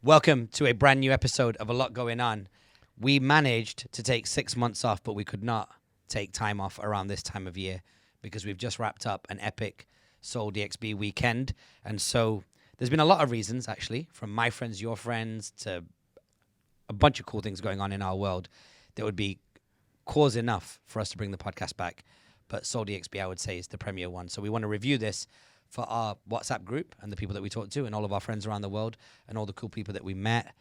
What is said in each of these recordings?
Welcome to a brand new episode of A Lot Going On. We managed to take 6 months off, but we could not take time off around this time of year because we've just wrapped up an epic SoleDXB weekend. And so there's been a lot of reasons, actually, from my friends, your friends, to a bunch of cool things going on in our world that would be cause enough for us to bring the podcast back. But SoleDXB, I would say, is the premier one. So we want to review this for our WhatsApp group and the people that we talk to and all of our friends around the world and all the cool people that we met.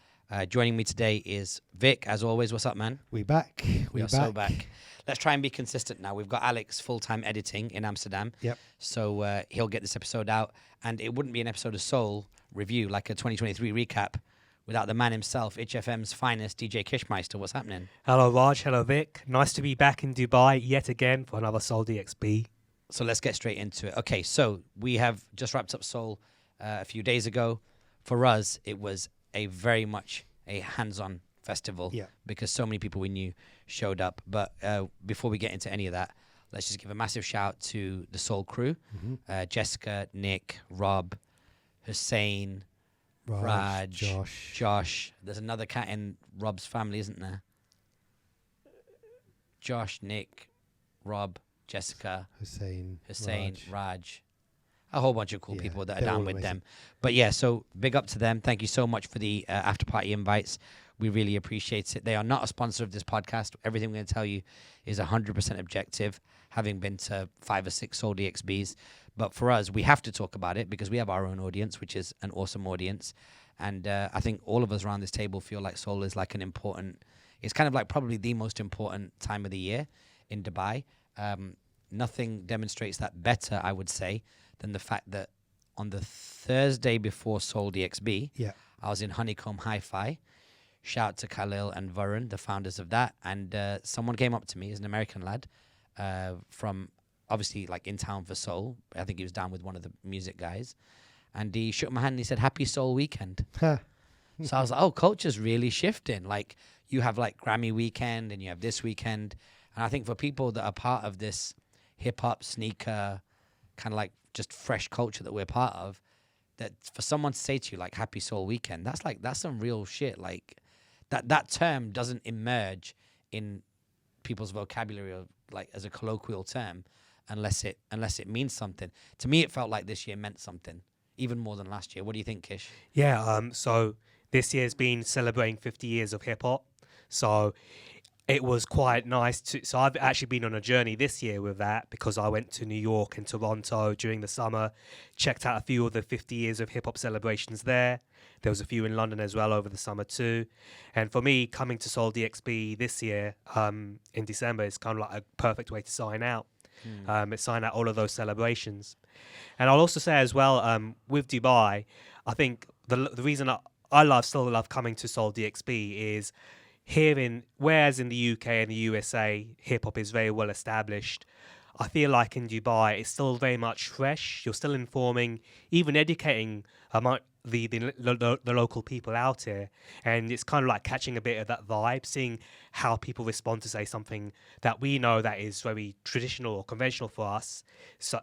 Joining me today is Vic, as always. What's up, man? We back. We are so back. Let's try and be consistent now. We've got Alex full-time editing in Amsterdam. Yep. So he'll get this episode out. And it wouldn't be an episode of Soul Review, like a 2023 recap, without the man himself, HFM's finest, DJ Kishmeister. What's happening? Hello, Raj. Hello, Vic. Nice to be back in Dubai yet again for another SoleDXB. So let's get straight into it. Okay, so we have just wrapped up Soul a few days ago. For us, it was a very much a hands-on festival because so many people we knew showed up. But before we get into any of that, let's just give a massive shout to the Soul crew. Jessica, Nick, Rob, Hussein, Raj, Josh. There's another cat in Rob's family, isn't there? Josh, Nick, Rob, Jessica, Hussein, Raj. A whole bunch of cool people that are down with them. But yeah, so big up to them. Thank you so much for the after party invites. We really appreciate it. They are not a sponsor of this podcast. Everything we're going to tell you is 100% objective, having been to 5 or 6 SoleDXBs. But for us, we have to talk about it because we have our own audience, which is an awesome audience. And I think all of us around this table feel like Soul is like an important, it's kind of like probably the most important time of the year in Dubai. Nothing demonstrates that better, I would say, than the fact that on the Thursday before SoleDXB, I was in Honeycomb HiFi. Shout out to Khalil and Varun, the founders of that. And someone came up to me, as an American lad, from obviously like in town for Soul. I think he was down with one of the music guys. And he shook my hand and he said, "Happy Soul Weekend." So I was like, oh, culture's really shifting. Like you have like Grammy weekend and you have this weekend. And I think for people that are part of this hip-hop, sneaker, kind of like just fresh culture that we're part of, that for someone to say to you like Happy Soul Weekend, that's some real shit. Like that term doesn't emerge in people's vocabulary or like as a colloquial term unless it means something. To me, it felt like this year meant something, even more than last year. What do you think, Kish? Yeah, so this year's been celebrating 50 years of hip-hop. So it was quite nice so I've actually been on a journey this year with that because I went to New York and Toronto during the summer, checked out a few of the 50 years of hip-hop celebrations there. There was a few in London as well over the summer too. And for me, coming to SoleDXB this year in December is kind of like a perfect way to sign out. Sign out all of those celebrations. And I'll also say as well, with Dubai, I think the reason I still love coming to SoleDXB is whereas in the UK and the USA, hip-hop is very well established, I feel like in Dubai, it's still very much fresh. You're still informing, even educating the local people out here. And it's kind of like catching a bit of that vibe, seeing how people respond to, say, something that we know that is very traditional or conventional for us. So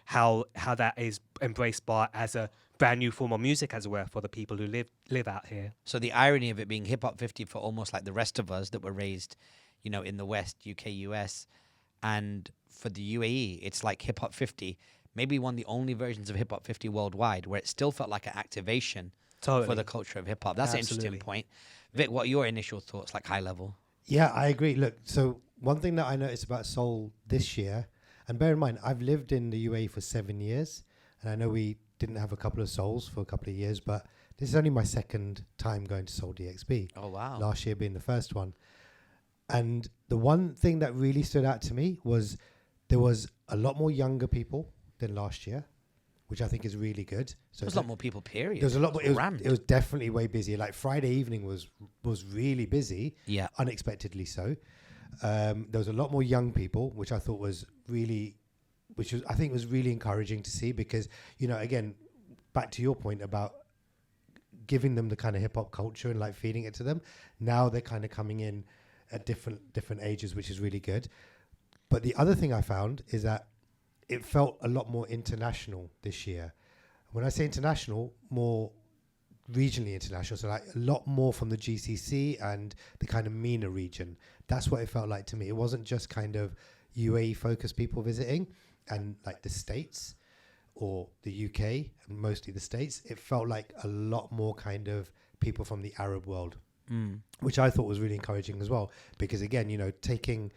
how that is embraced as a brand new form of music, as it were, for the people who live out here. So the irony of it being Hip Hop 50 for almost like the rest of us that were raised, in the West, UK, US, and for the UAE, it's like Hip Hop 50, maybe one of the only versions of Hip Hop 50 worldwide where it still felt like an activation for the culture of hip hop. That's an interesting point. Vic, what are your initial thoughts, like high level? Yeah, I agree. Look, so one thing that I noticed about Soul this year, and bear in mind, I've lived in the UAE for 7 years, and I know we didn't have a couple of Souls for a couple of years, but this is only my second time going to SoleDXB. Oh, wow. Last year being the first one. And the one thing that really stood out to me was there was a lot more younger people than last year, which I think is really good. So there was a lot more people, period. There was a lot more. It was definitely way busier. Like Friday evening was really busy. Yeah. Unexpectedly so. There was a lot more young people, which I thought was really, I think was really encouraging to see because, again, back to your point about giving them the kind of hip hop culture and like feeding it to them. Now they're kind of coming in at different ages, which is really good. But the other thing I found is that it felt a lot more international this year. When I say international, more regionally international, so like a lot more from the GCC and the kind of MENA region. That's what it felt like to me. It wasn't just kind of UAE focused people visiting and like the States or the UK and mostly the States. It felt like a lot more kind of people from the Arab world, which I thought was really encouraging as well, because again, you know, taking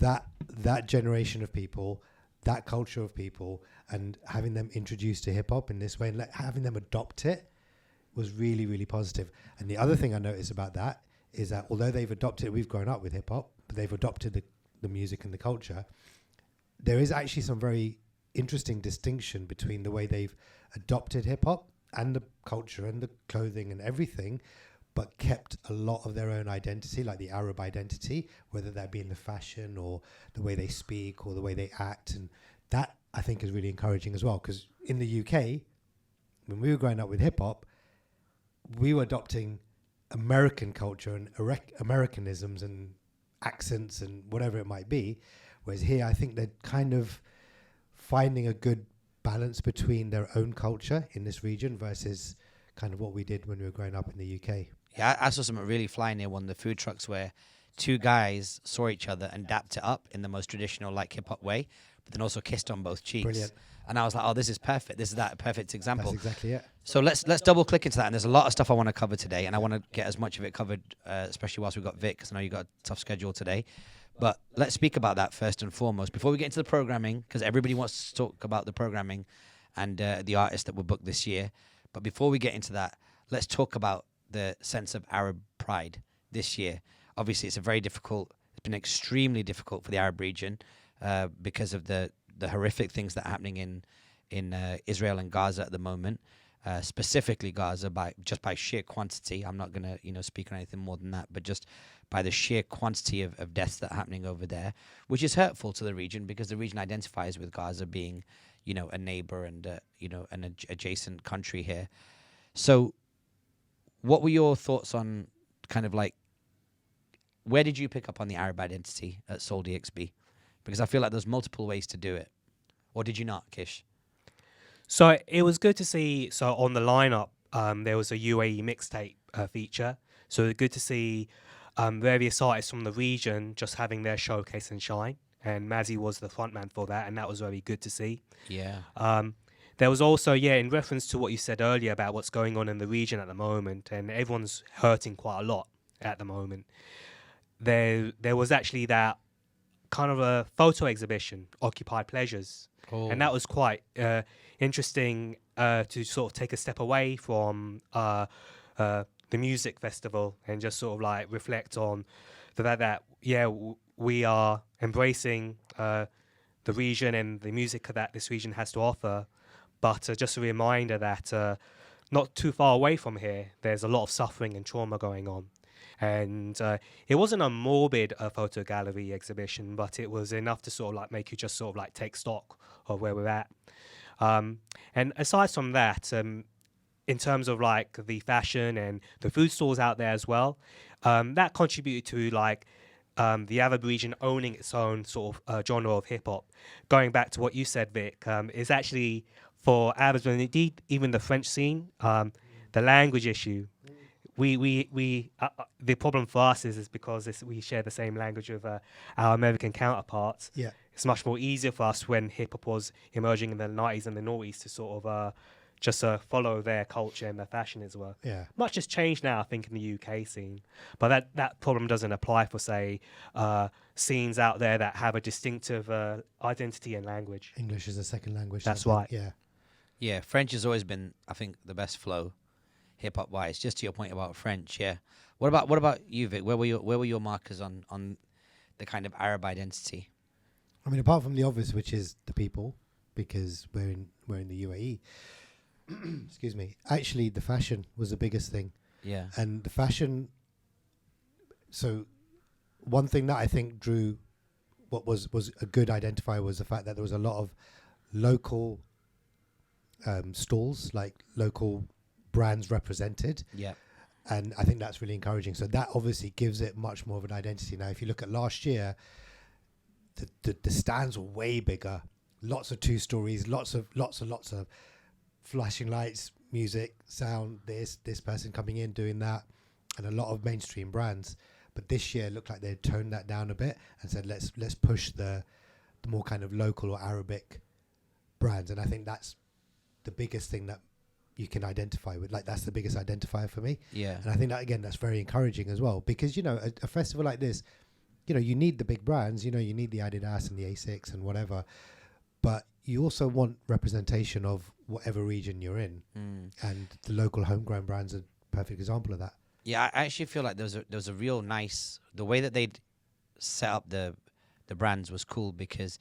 that generation of people, that culture of people, and having them introduced to hip hop in this way and having them adopt it was really, really positive. And the other thing I noticed about that is that although they've adopted, we've grown up with hip hop, but they've adopted the music and the culture, there is actually some very interesting distinction between the way they've adopted hip hop and the culture and the clothing and everything, but kept a lot of their own identity, like the Arab identity, whether that be in the fashion or the way they speak or the way they act. And that I think is really encouraging as well, because in the UK, when we were growing up with hip hop, we were adopting American culture and Americanisms and accents and whatever it might be. Whereas here, I think they're kind of finding a good balance between their own culture in this region versus kind of what we did when we were growing up in the UK. Yeah, I saw something really fly near one of the food trucks where two guys saw each other and dapped it up in the most traditional like hip hop way, but then also kissed on both cheeks. Brilliant. And I was like, oh, this is perfect. This is that perfect example. That's exactly it. So let's double click into that. And there's a lot of stuff I want to cover today, and I want to get as much of it covered, especially whilst we've got Vic, because I know you've got a tough schedule today. But let's speak about that first and foremost before we get into the programming, because everybody wants to talk about the programming and the artists that were booked this year. But before we get into that, let's talk about the sense of Arab pride this year. Obviously, it's been extremely difficult for the Arab region because of the horrific things that are happening in Israel and Gaza at the moment, specifically Gaza by sheer quantity. I'm not going to speak on anything more than that, but just by the sheer quantity of deaths that are happening over there, which is hurtful to the region because the region identifies with Gaza being, a neighbor and an adjacent country here. So what were your thoughts on kind of like, where did you pick up on the Arab identity at SoleDXB? Because I feel like there's multiple ways to do it. Or did you not, Kish? So it was good to see, so on the lineup, there was a UAE Mixtape feature. So it was good to see various artists from the region just having their showcase and shine. And Mazzi was the frontman for that, and that was very good to see. Yeah. There was also, in reference to what you said earlier about what's going on in the region at the moment, and everyone's hurting quite a lot at the moment. There was actually that kind of a photo exhibition, Occupied Pleasures. Oh. And that was quite interesting to sort of take a step away from the music festival and just sort of like reflect on the fact that, we are embracing the region and the music that this region has to offer. But just a reminder that not too far away from here, there's a lot of suffering and trauma going on. And it wasn't a morbid photo gallery exhibition, but it was enough to sort of like make you just sort of like take stock of where we're at. And aside from that, in terms of like the fashion and the food stores out there as well, that contributed to like the Arab region owning its own sort of genre of hip hop. Going back to what you said, Vic, is actually for Arabs and indeed even the French scene, the language issue. The problem for us is because we share the same language with our American counterparts. Yeah, it's much more easier for us when hip hop was emerging in the 90s and the noughties to sort of just follow their culture and their fashion as well. Yeah, much has changed now, I think, in the UK scene, but that problem doesn't apply for say scenes out there that have a distinctive identity and language. English is a second language. That's right. Yeah. French has always been, I think, the best flow. Hip hop wise, just to your point about French, yeah. What about you, Vic? Where were your markers on the kind of Arab identity? I mean, apart from the obvious, which is the people, because we're in the UAE. Excuse me. Actually, the fashion was the biggest thing. Yeah. And the fashion. So, one thing that I think drew, what was a good identifier was the fact that there was a lot of local stalls, like local brands represented. Yeah. And I think that's really encouraging. So that obviously gives it much more of an identity. Now, if you look at last year, the stands were way bigger. Lots of 2 stories, lots of flashing lights, music, sound, this person coming in doing that, and a lot of mainstream brands. But this year looked like they toned that down a bit and said let's push the more kind of local or Arabic brands. And I think that's the biggest thing that you can identify with. Like, that's the biggest identifier for me. Yeah. And I think that, again, that's very encouraging as well, because, you know, a festival like this, you know, you need the big brands, you know, you need the Adidas and the A6 and whatever, but you also want representation of whatever region you're in. And the local homegrown brands are a perfect example of that. Yeah, I actually feel like there was a real nice, the way that they'd set up the brands was cool, because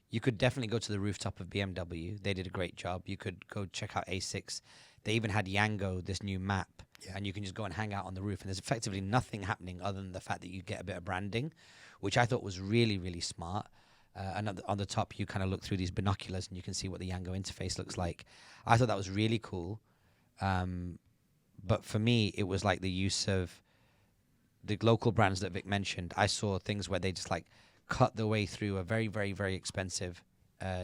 you could definitely go to the rooftop of BMW. They did a great job. You could go check out A6. They even had Yango, this new map, and you can just go and hang out on the roof. And there's effectively nothing happening other than the fact that you get a bit of branding, which I thought was really, really smart. And on the top, you kind of look through these binoculars and you can see what the Yango interface looks like. I thought that was really cool. But for me, it was like the use of the local brands that Vic mentioned. I saw things where they just like cut the way through a very, very, very expensive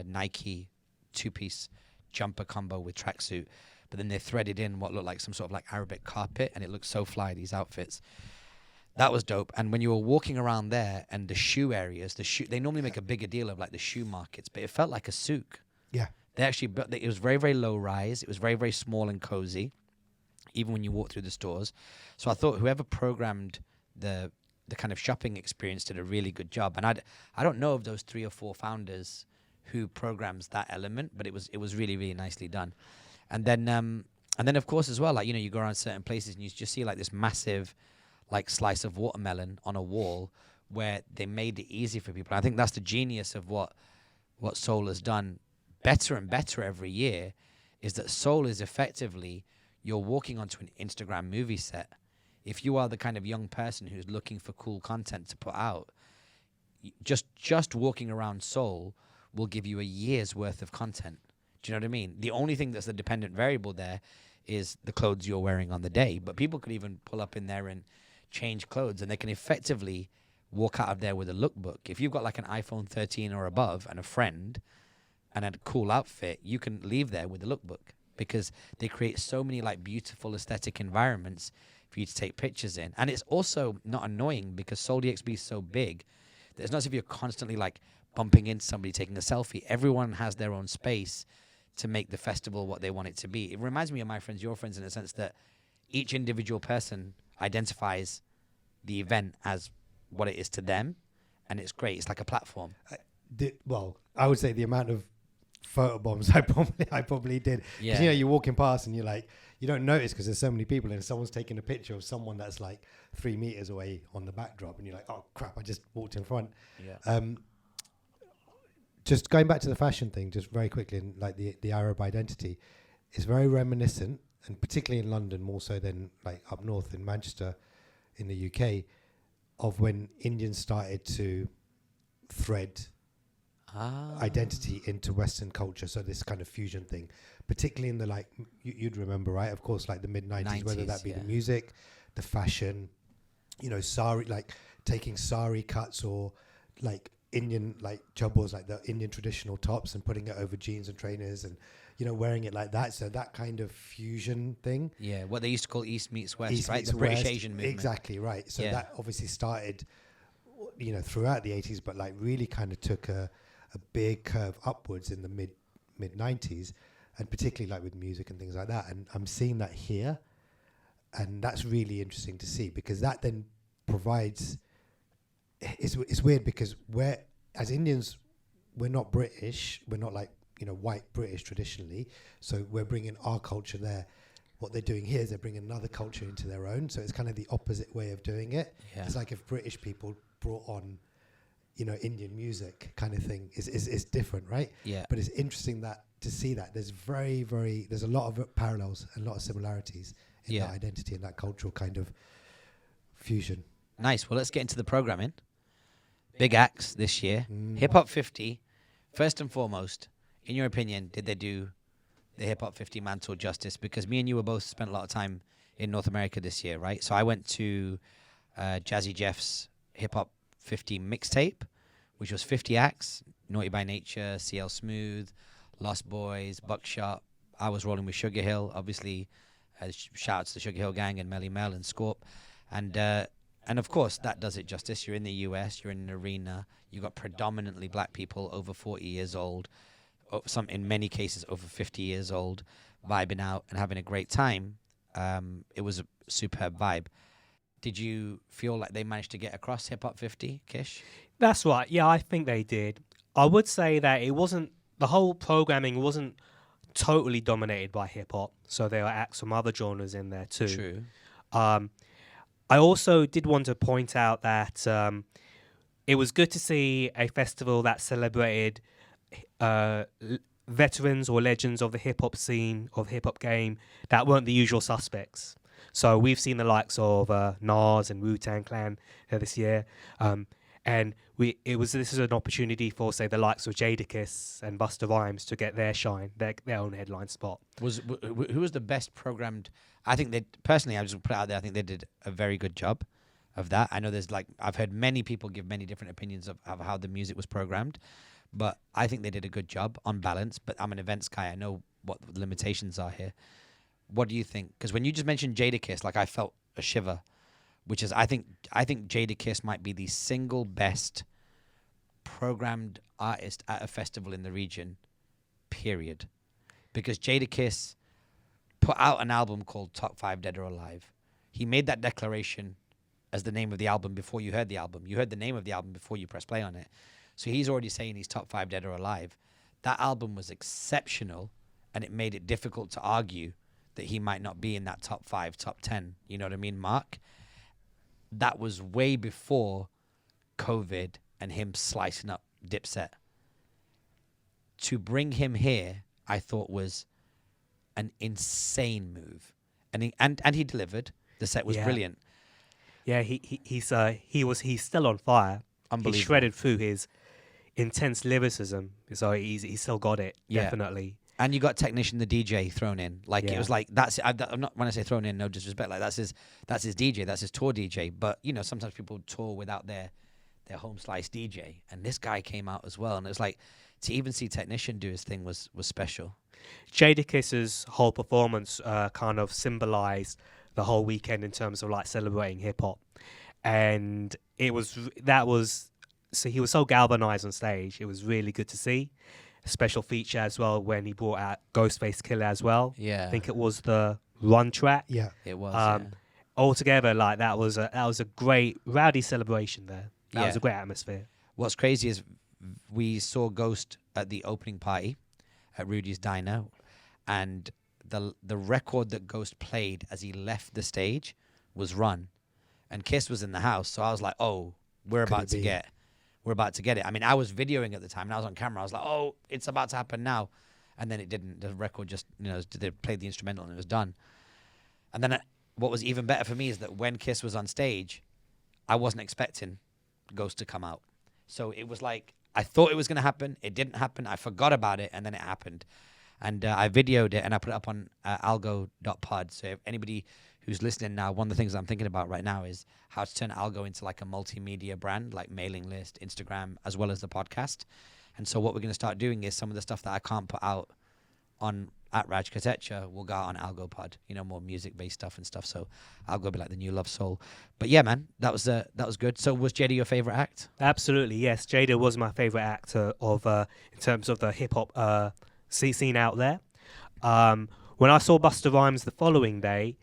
Nike 2-piece jumper combo with tracksuit, but then they threaded in what looked like some sort of like Arabic carpet, and it looked so fly, these outfits. That was dope. And when you were walking around there and the shoe areas, they normally make a bigger deal of like the shoe markets, but it felt like a souk. Yeah. They actually built, it was very, very low rise. It was very, very small and cozy, even when you walk through the stores. So I thought whoever programmed the kind of shopping experience did a really good job. And I don't know of those 3 or 4 founders who programs that element, but it was really, really nicely done. And then of course as well, like, you know, you go around certain places and you just see like this massive like slice of watermelon on a wall where they made it easy for people. I think that's the genius of what Sole has done better and better every year, is that Sole is effectively, you're walking onto an Instagram movie set. If you are the kind of young person who's looking for cool content to put out, just walking around Sole will give you a year's worth of content. Do you know what I mean? The only thing that's the dependent variable there is the clothes you're wearing on the day. But people could even pull up in there and change clothes, and they can effectively walk out of there with a lookbook. If you've got like an iPhone 13 or above and a friend and a cool outfit, you can leave there with a lookbook, because they create so many like beautiful aesthetic environments for you to take pictures in. And it's also not annoying because SoleDXB is so big that it's not as if you're constantly like bumping into somebody taking a selfie. Everyone has their own space to make the festival what they want it to be. It reminds me of My Friends, Your Friends, in the sense that each individual person identifies the event as what it is to them, and it's great. It's like a platform. I would say the amount of photo bombs I probably did. Yeah. You know, you're walking past and you're like, you don't notice because there's so many people, and someone's taking a picture of someone that's like 3 meters away on the backdrop, and you're like, oh crap, I just walked in front. Yeah. Just going back to the fashion thing, just very quickly, and like the Arab identity, is very reminiscent, and particularly in London, more so than like up north in Manchester, in the UK, of when Indians started to thread identity into Western culture. So this kind of fusion thing, particularly in the like, you'd remember, right? Of course, like the mid-90s, whether that be the music, the fashion, you know, sari, like taking sari cuts, or like Indian like chubbos, like the Indian traditional tops, and putting it over jeans and trainers, and you know, wearing it like that. So that kind of fusion thing. Yeah, what they used to call East meets West, East right? meets The British West, Asian movement. Exactly right. So that obviously started, you know, throughout the 80s, but like really kind of took a big curve upwards in the mid 90s, and particularly like with music and things like that. And I'm seeing that here, and that's really interesting to see, because that then provides. It's weird because we're, as Indians, we're not British. We're not like, you know, white British traditionally. So we're bringing our culture there. What they're doing here is they're bringing another culture into their own. So it's kind of the opposite way of doing it. Yeah. It's like if British people brought on, you know, Indian music kind of thing. It's different, right? Yeah. But it's interesting that to see that there's there's a lot of parallels and a lot of similarities in that identity and that cultural kind of fusion. Nice. Well, let's get into the programming. Big acts this year. Hip Hop 50. First and foremost, in your opinion, did they do the Hip Hop 50 mantle justice? Because me and you were both spent a lot of time in North America this year, right? So I went to Jazzy Jeff's Hip Hop 50 mixtape, which was 50 acts. Naughty by Nature, CL Smooth, Lost Boys, Buckshot, I was rolling with Sugar Hill, obviously. Shout out to the Sugar Hill gang and Melly Mel and Scorp. And of course, that does it justice. You're in the US, you're in an arena, you've got predominantly black people over 40 years old, some in many cases over 50 years old, vibing out and having a great time. It was a superb vibe. Did you feel like they managed to get across Hip Hop 50, Kish? That's right. Yeah, I think they did. I would say that it wasn't, the whole programming wasn't totally dominated by hip hop. So there were acts from other genres in there too. True. I also did want to point out that it was good to see a festival that celebrated veterans or legends of the hip hop scene, of the hip hop game, that weren't the usual suspects. So we've seen the likes of Nas and Wu-Tang Clan this year, and this is an opportunity for, say, the likes of Jadakiss and Busta Rhymes to get their shine, their own headline spot. Who was the best programmed? I think they personally, I just put it out there, I think they did a very good job of that. I know there's I've heard many people give many different opinions of how the music was programmed, but I think they did a good job on balance. But I'm an events guy, I know what the limitations are here. What do you think? Because when you just mentioned Jadakiss, I felt a shiver, which is I think Jadakiss might be the single best programmed artist at a festival in the region, period. Because Jadakiss put out an album called Top 5 Dead or Alive. He made that declaration as the name of the album before you heard the album. You heard the name of the album before you press play on it. So he's already saying he's Top 5 Dead or Alive. That album was exceptional, and it made it difficult to argue that he might not be in that top 5, top 10, you know what I mean, mark. That was way before COVID and him slicing up Dipset. To bring him here, I thought was an insane move. And he delivered. The set was brilliant. Yeah, he's still on fire. Unbelievable. He shredded through his intense lyricism, so he's still got it, definitely. And you got Technician the DJ thrown in. It was that's I'm not, when I say thrown in, no disrespect, that's his DJ, that's his tour DJ. But sometimes people tour without their home slice DJ, and this guy came out as well, and it was to even see Technician do his thing was special. Jadakiss's whole performance kind of symbolized the whole weekend in terms of celebrating hip hop, and he was so galvanized on stage. It was really good to see. A special feature as well when he brought out Ghostface Killah as well. Yeah, I think it was the Run track. Yeah, it was. Altogether, that was a great rowdy celebration there. That was a great atmosphere. What's crazy is we saw Ghost at the opening party at Rudy's Diner, and the record that Ghost played as he left the stage was Run, and Kiss was in the house. So I was like, oh, we're about to get it. I mean, I was videoing at the time and I was on camera. I was like, oh, it's about to happen now. And then it didn't. The record just, they played the instrumental and it was done. And then what was even better for me is that when Kiss was on stage, I wasn't expecting Ghost to come out. So it was I thought it was going to happen. It didn't happen. I forgot about it, and then it happened. And I videoed it and I put it up on algo.pod. So if anybody who's listening now, one of the things I'm thinking about right now is how to turn Algo into a multimedia brand, mailing list, Instagram, as well as the podcast. And so what we're going to start doing is some of the stuff that I can't put out on at Raj Katecha will go out on Algo Pod, more music-based stuff and stuff. So Algo will be the new Love Soul. But yeah, man, that was good. So was Jada your favorite act? Absolutely, yes. Jada was my favorite actor in terms of the hip-hop scene out there. When I saw Busta Rhymes the following day,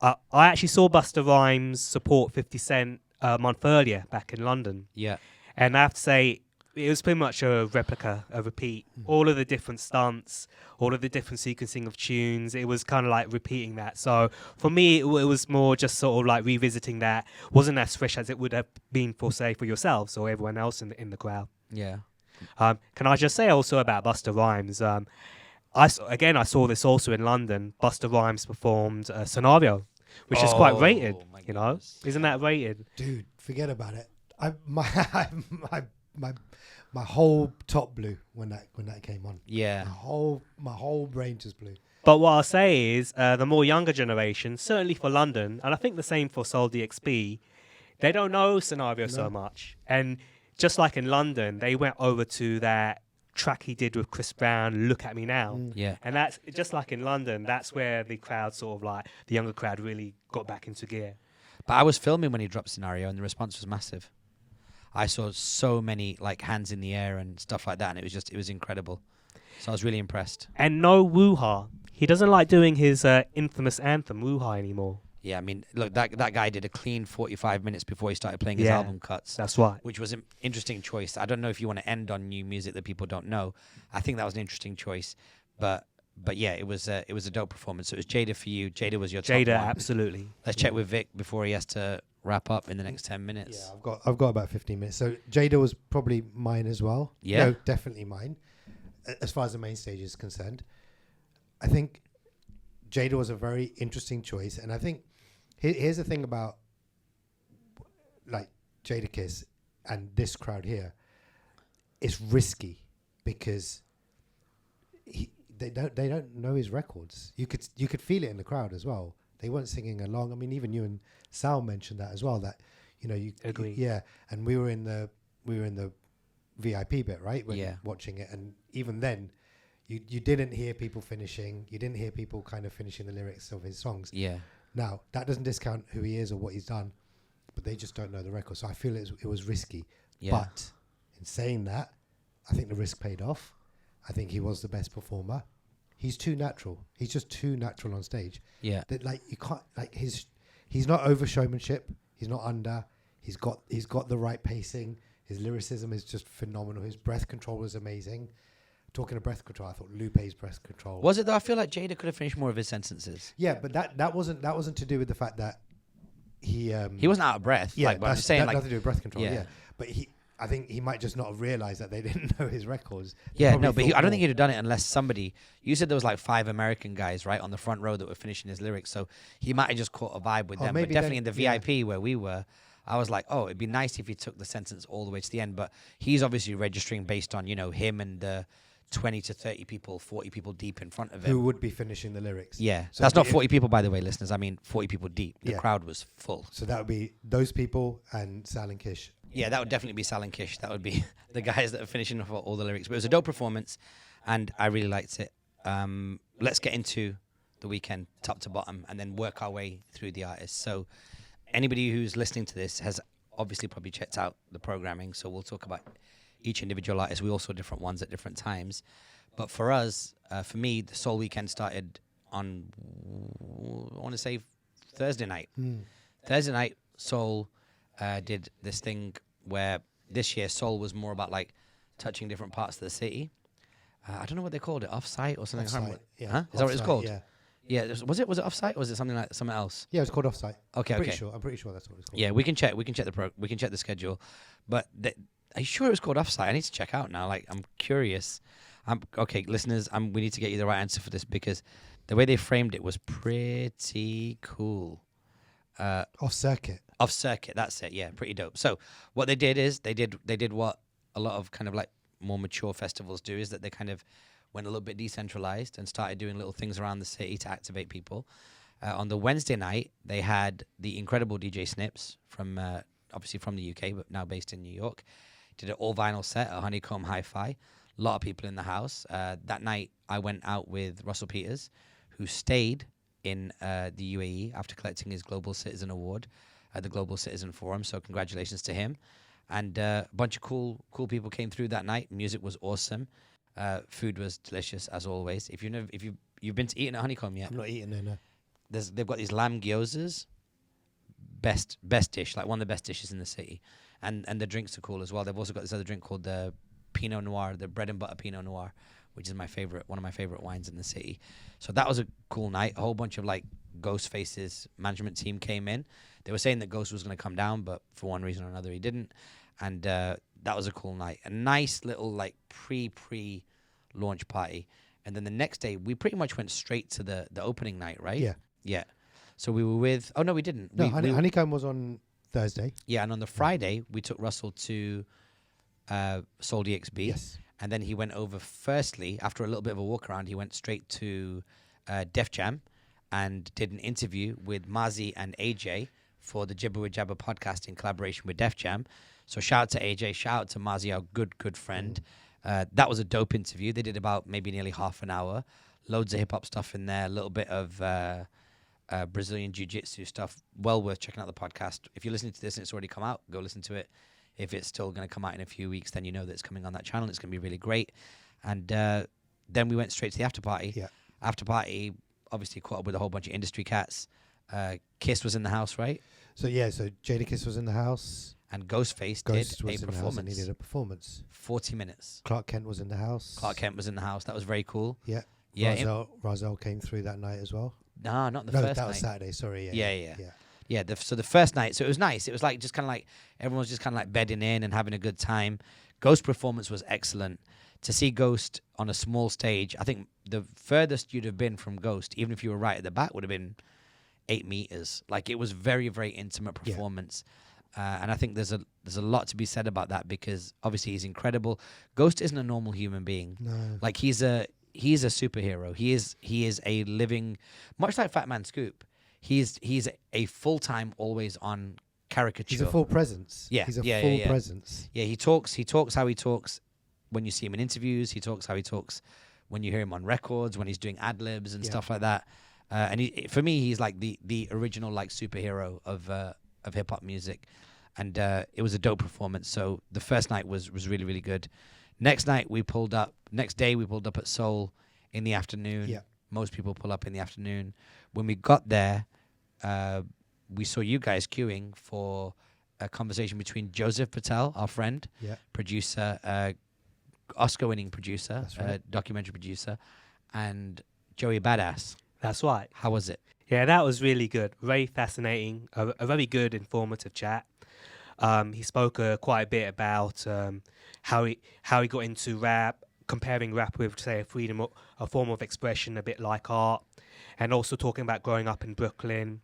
I actually saw Busta Rhymes support 50 Cent a month earlier back in London. Yeah. And I have to say, it was pretty much a replica, a repeat. All of the different stunts, all of the different sequencing of tunes, it was kind of repeating that. So for me, it was more just sort of revisiting that. Wasn't as fresh as it would have been for yourselves or everyone else in the crowd. Yeah. Can I just say also about Busta Rhymes? I saw this also in London. Busta Rhymes performed Scenario, which is quite rated. Isn't that rated? Dude, forget about it. My whole top blew when that came on. Yeah. My whole brain just blew. But what I'll say is the more younger generation, certainly for London, and I think the same for SoleDXB, they don't know Scenario so much. And just like in London, they went over to that track he did with Chris Brown, Look at Me Now. Yeah. And that's just like in London, that's where the crowd sort of like, the younger crowd really got back into gear. But I was filming when he dropped Scenario, and the response was massive. I saw so many like hands in the air and stuff like that, and it was incredible. So I was really impressed. And no woo-ha. He doesn't like doing his infamous anthem, woo-ha, anymore. Yeah, I mean, look, that guy did a clean 45 minutes before he started playing his album cuts. That's right. Which was an interesting choice. I don't know if you want to end on new music that people don't know. I think that was an interesting choice. But yeah, it was a dope performance. It was Jada for you. Jada was your top one. Absolutely. Let's check with Vic before he has to wrap up in the next 10 minutes. Yeah, I've got about 15 minutes. So Jada was probably mine as well. Yeah. No, definitely mine. As far as the main stage is concerned, I think Jada was a very interesting choice. And I think here's the thing about like Jadakiss and this crowd here. It's risky because they don't know his records. You could feel it in the crowd as well. They weren't singing along. I mean, even you and Sal mentioned that as well. That you agree. Yeah, and we were in the VIP bit, right? Yeah. Watching it, and even then, you didn't hear people finishing. You didn't hear people kind of finishing the lyrics of his songs. Yeah. Now that doesn't discount who he is or what he's done, but they just don't know the record. So I feel it was risky. Yeah. But in saying that, I think the risk paid off. I think he was the best performer. He's too natural. He's just too natural on stage. Yeah. That like you can't like he's not over showmanship. He's not under. He's got the right pacing. His lyricism is just phenomenal. His breath control is amazing. Talking of breath control, I thought Lupe's breath control. Was it though? I feel like Jada could have finished more of his sentences. Yeah, but that wasn't to do with the fact that he wasn't out of breath. Yeah, like, but I'm just saying, that like, nothing to do with breath control. yeah. Yeah, but I think he might just not have realised that they didn't know his records. Yeah, no, but I don't think he'd have done it unless somebody. You said there was like 5 American guys right on the front row that were finishing his lyrics, so he might have just caught a vibe with them. But definitely in the VIP where we were, I was like, oh, it'd be nice if he took the sentence all the way to the end. But he's obviously registering based on him and 20 to 30 people, 40 people deep in front of him. Who would be finishing the lyrics? Yeah, So that's not 40 people, by the way, listeners. I mean 40 people deep. The Yeah. crowd was full. So that would be those people and Sal and Kish. Yeah, that would definitely be Sal and Kish. That would be the guys that are finishing off all the lyrics. But it was a dope performance, and I really liked it. Let's get into the weekend, top to bottom, and then work our way through the artists. So anybody who's listening to this has obviously probably checked out the programming, so we'll talk about each individual artist. We all saw different ones at different times. But for us, for me, the Soul Weekend started on, I want to say, Thursday night. Thursday night, Soul did this thing where this year Soul was more about like touching different parts of the city. I don't know what they called it, offsite or something. Offsite, yeah. Huh? Is that what it's called? Yeah. Yeah. Was it offsite or was it something else? Yeah, it was called Offsite. Okay. I'm pretty sure that's what it's called. Yeah, we can check. We can check the schedule. But are you sure it was called Offsite? I need to check out now. Like, I'm curious. Okay, listeners. We need to get you the right answer for this because the way they framed it was pretty cool. Off circuit. Off circuit. That's it. Yeah, pretty dope. So what they did is they did what a lot of kind of like more mature festivals do, is that they kind of went a little bit decentralized and started doing little things around the city to activate people. On the Wednesday night, they had the incredible DJ Snips from obviously from the UK, but now based in New York. Did an all vinyl set at Honeycomb HiFi. A lot of people in the house. That night, I went out with Russell Peters, who stayed in the UAE after collecting his Global Citizen Award at the Global Citizen Forum. So congratulations to him. And a bunch of cool people came through that night. Music was awesome. Food was delicious as always. If you've been to eating at Honeycomb yet, I'm not eating there, no. They've got these lamb gyozas. Best dish, like one of the best dishes in the city. And the drinks are cool as well. They've also got this other drink called the Pinot Noir, the bread and butter Pinot Noir, which is one of my favorite wines in the city. So that was a cool night. A whole bunch of like Ghostface's management team came in. They were saying that Ghost was going to come down, but for one reason or another he didn't. And that was a cool night. A nice little like pre-launch party. And then the next day we pretty much went straight to the opening night, right? Yeah. Yeah. So we were with... Oh, no, we didn't. No, Honeycomb was on Thursday. Yeah, and on the Friday, we took Russell to SoleDXB. Yes. And then he went over, firstly, after a little bit of a walk around, he went straight to Def Jam and did an interview with Mazzi and AJ for the Jibber with Jabber podcast in collaboration with Def Jam. So shout out to AJ, shout out to Mazzi, our good friend. That was a dope interview. They did about maybe nearly half an hour. Loads of hip-hop stuff in there, a little bit of Brazilian jiu-jitsu stuff. Well worth checking out the podcast. If you're listening to this and it's already come out, go listen to it. If it's still going to come out in a few weeks, then you know that it's coming on that channel. It's going to be really great. And then we went straight to the after party. Yeah. After party, obviously caught up with a whole bunch of industry cats. Kiss was in the house, right? So Jadakiss was in the house. And Ghostface did a performance. He did a performance. 40 minutes. Clark Kent was in the house. That was very cool. Yeah. Yeah. Rahzel came through that night as well. No, not the first night. That was Saturday. Sorry. Yeah. So the first night, so it was nice. It was like just kind of like everyone was just kind of like bedding in and having a good time. Ghost performance was excellent. To see Ghost on a small stage, I think the furthest you'd have been from Ghost, even if you were right at the back, would have been 8 meters. Like it was very, very intimate performance. And I think there's a lot to be said about that because obviously he's incredible. Ghost isn't a normal human being. No. Like he's a superhero. He is a living, much like Fat Man Scoop. He's a full-time, always on caricature. He's a full presence. Yeah, he's a full presence. Yeah, he talks how he talks when you see him in interviews. He talks how he talks when you hear him on records, when he's doing ad-libs and stuff like that. And for me, he's like the original like superhero of hip hop music. And it was a dope performance. So the first night was really, really good. Next day we pulled up at Soul in the afternoon. Yeah. Most people pull up in the afternoon. When we got there, we saw you guys queuing for a conversation between Joseph Patel, our friend, producer, Oscar-winning producer, documentary producer, and Joey Badass. That's right. How was it? Yeah, that was really good. Very fascinating. A very good, informative chat. He spoke quite a bit about how he got into rap, comparing rap with, say, a form of expression, a bit like art, and also talking about growing up in Brooklyn.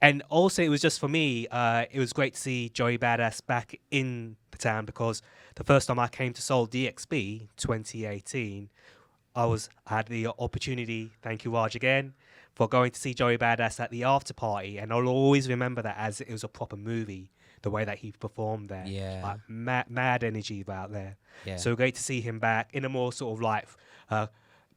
And also, it was just for me, it was great to see Joey Badass back in the town because the first time I came to SoleDXB 2018, I had the opportunity, thank you Raj again, for going to see Joey Badass at the after party, and I'll always remember that as it was a proper movie, the way that he performed there. Yeah. Like mad energy about there. Yeah. So great to see him back in a more sort of like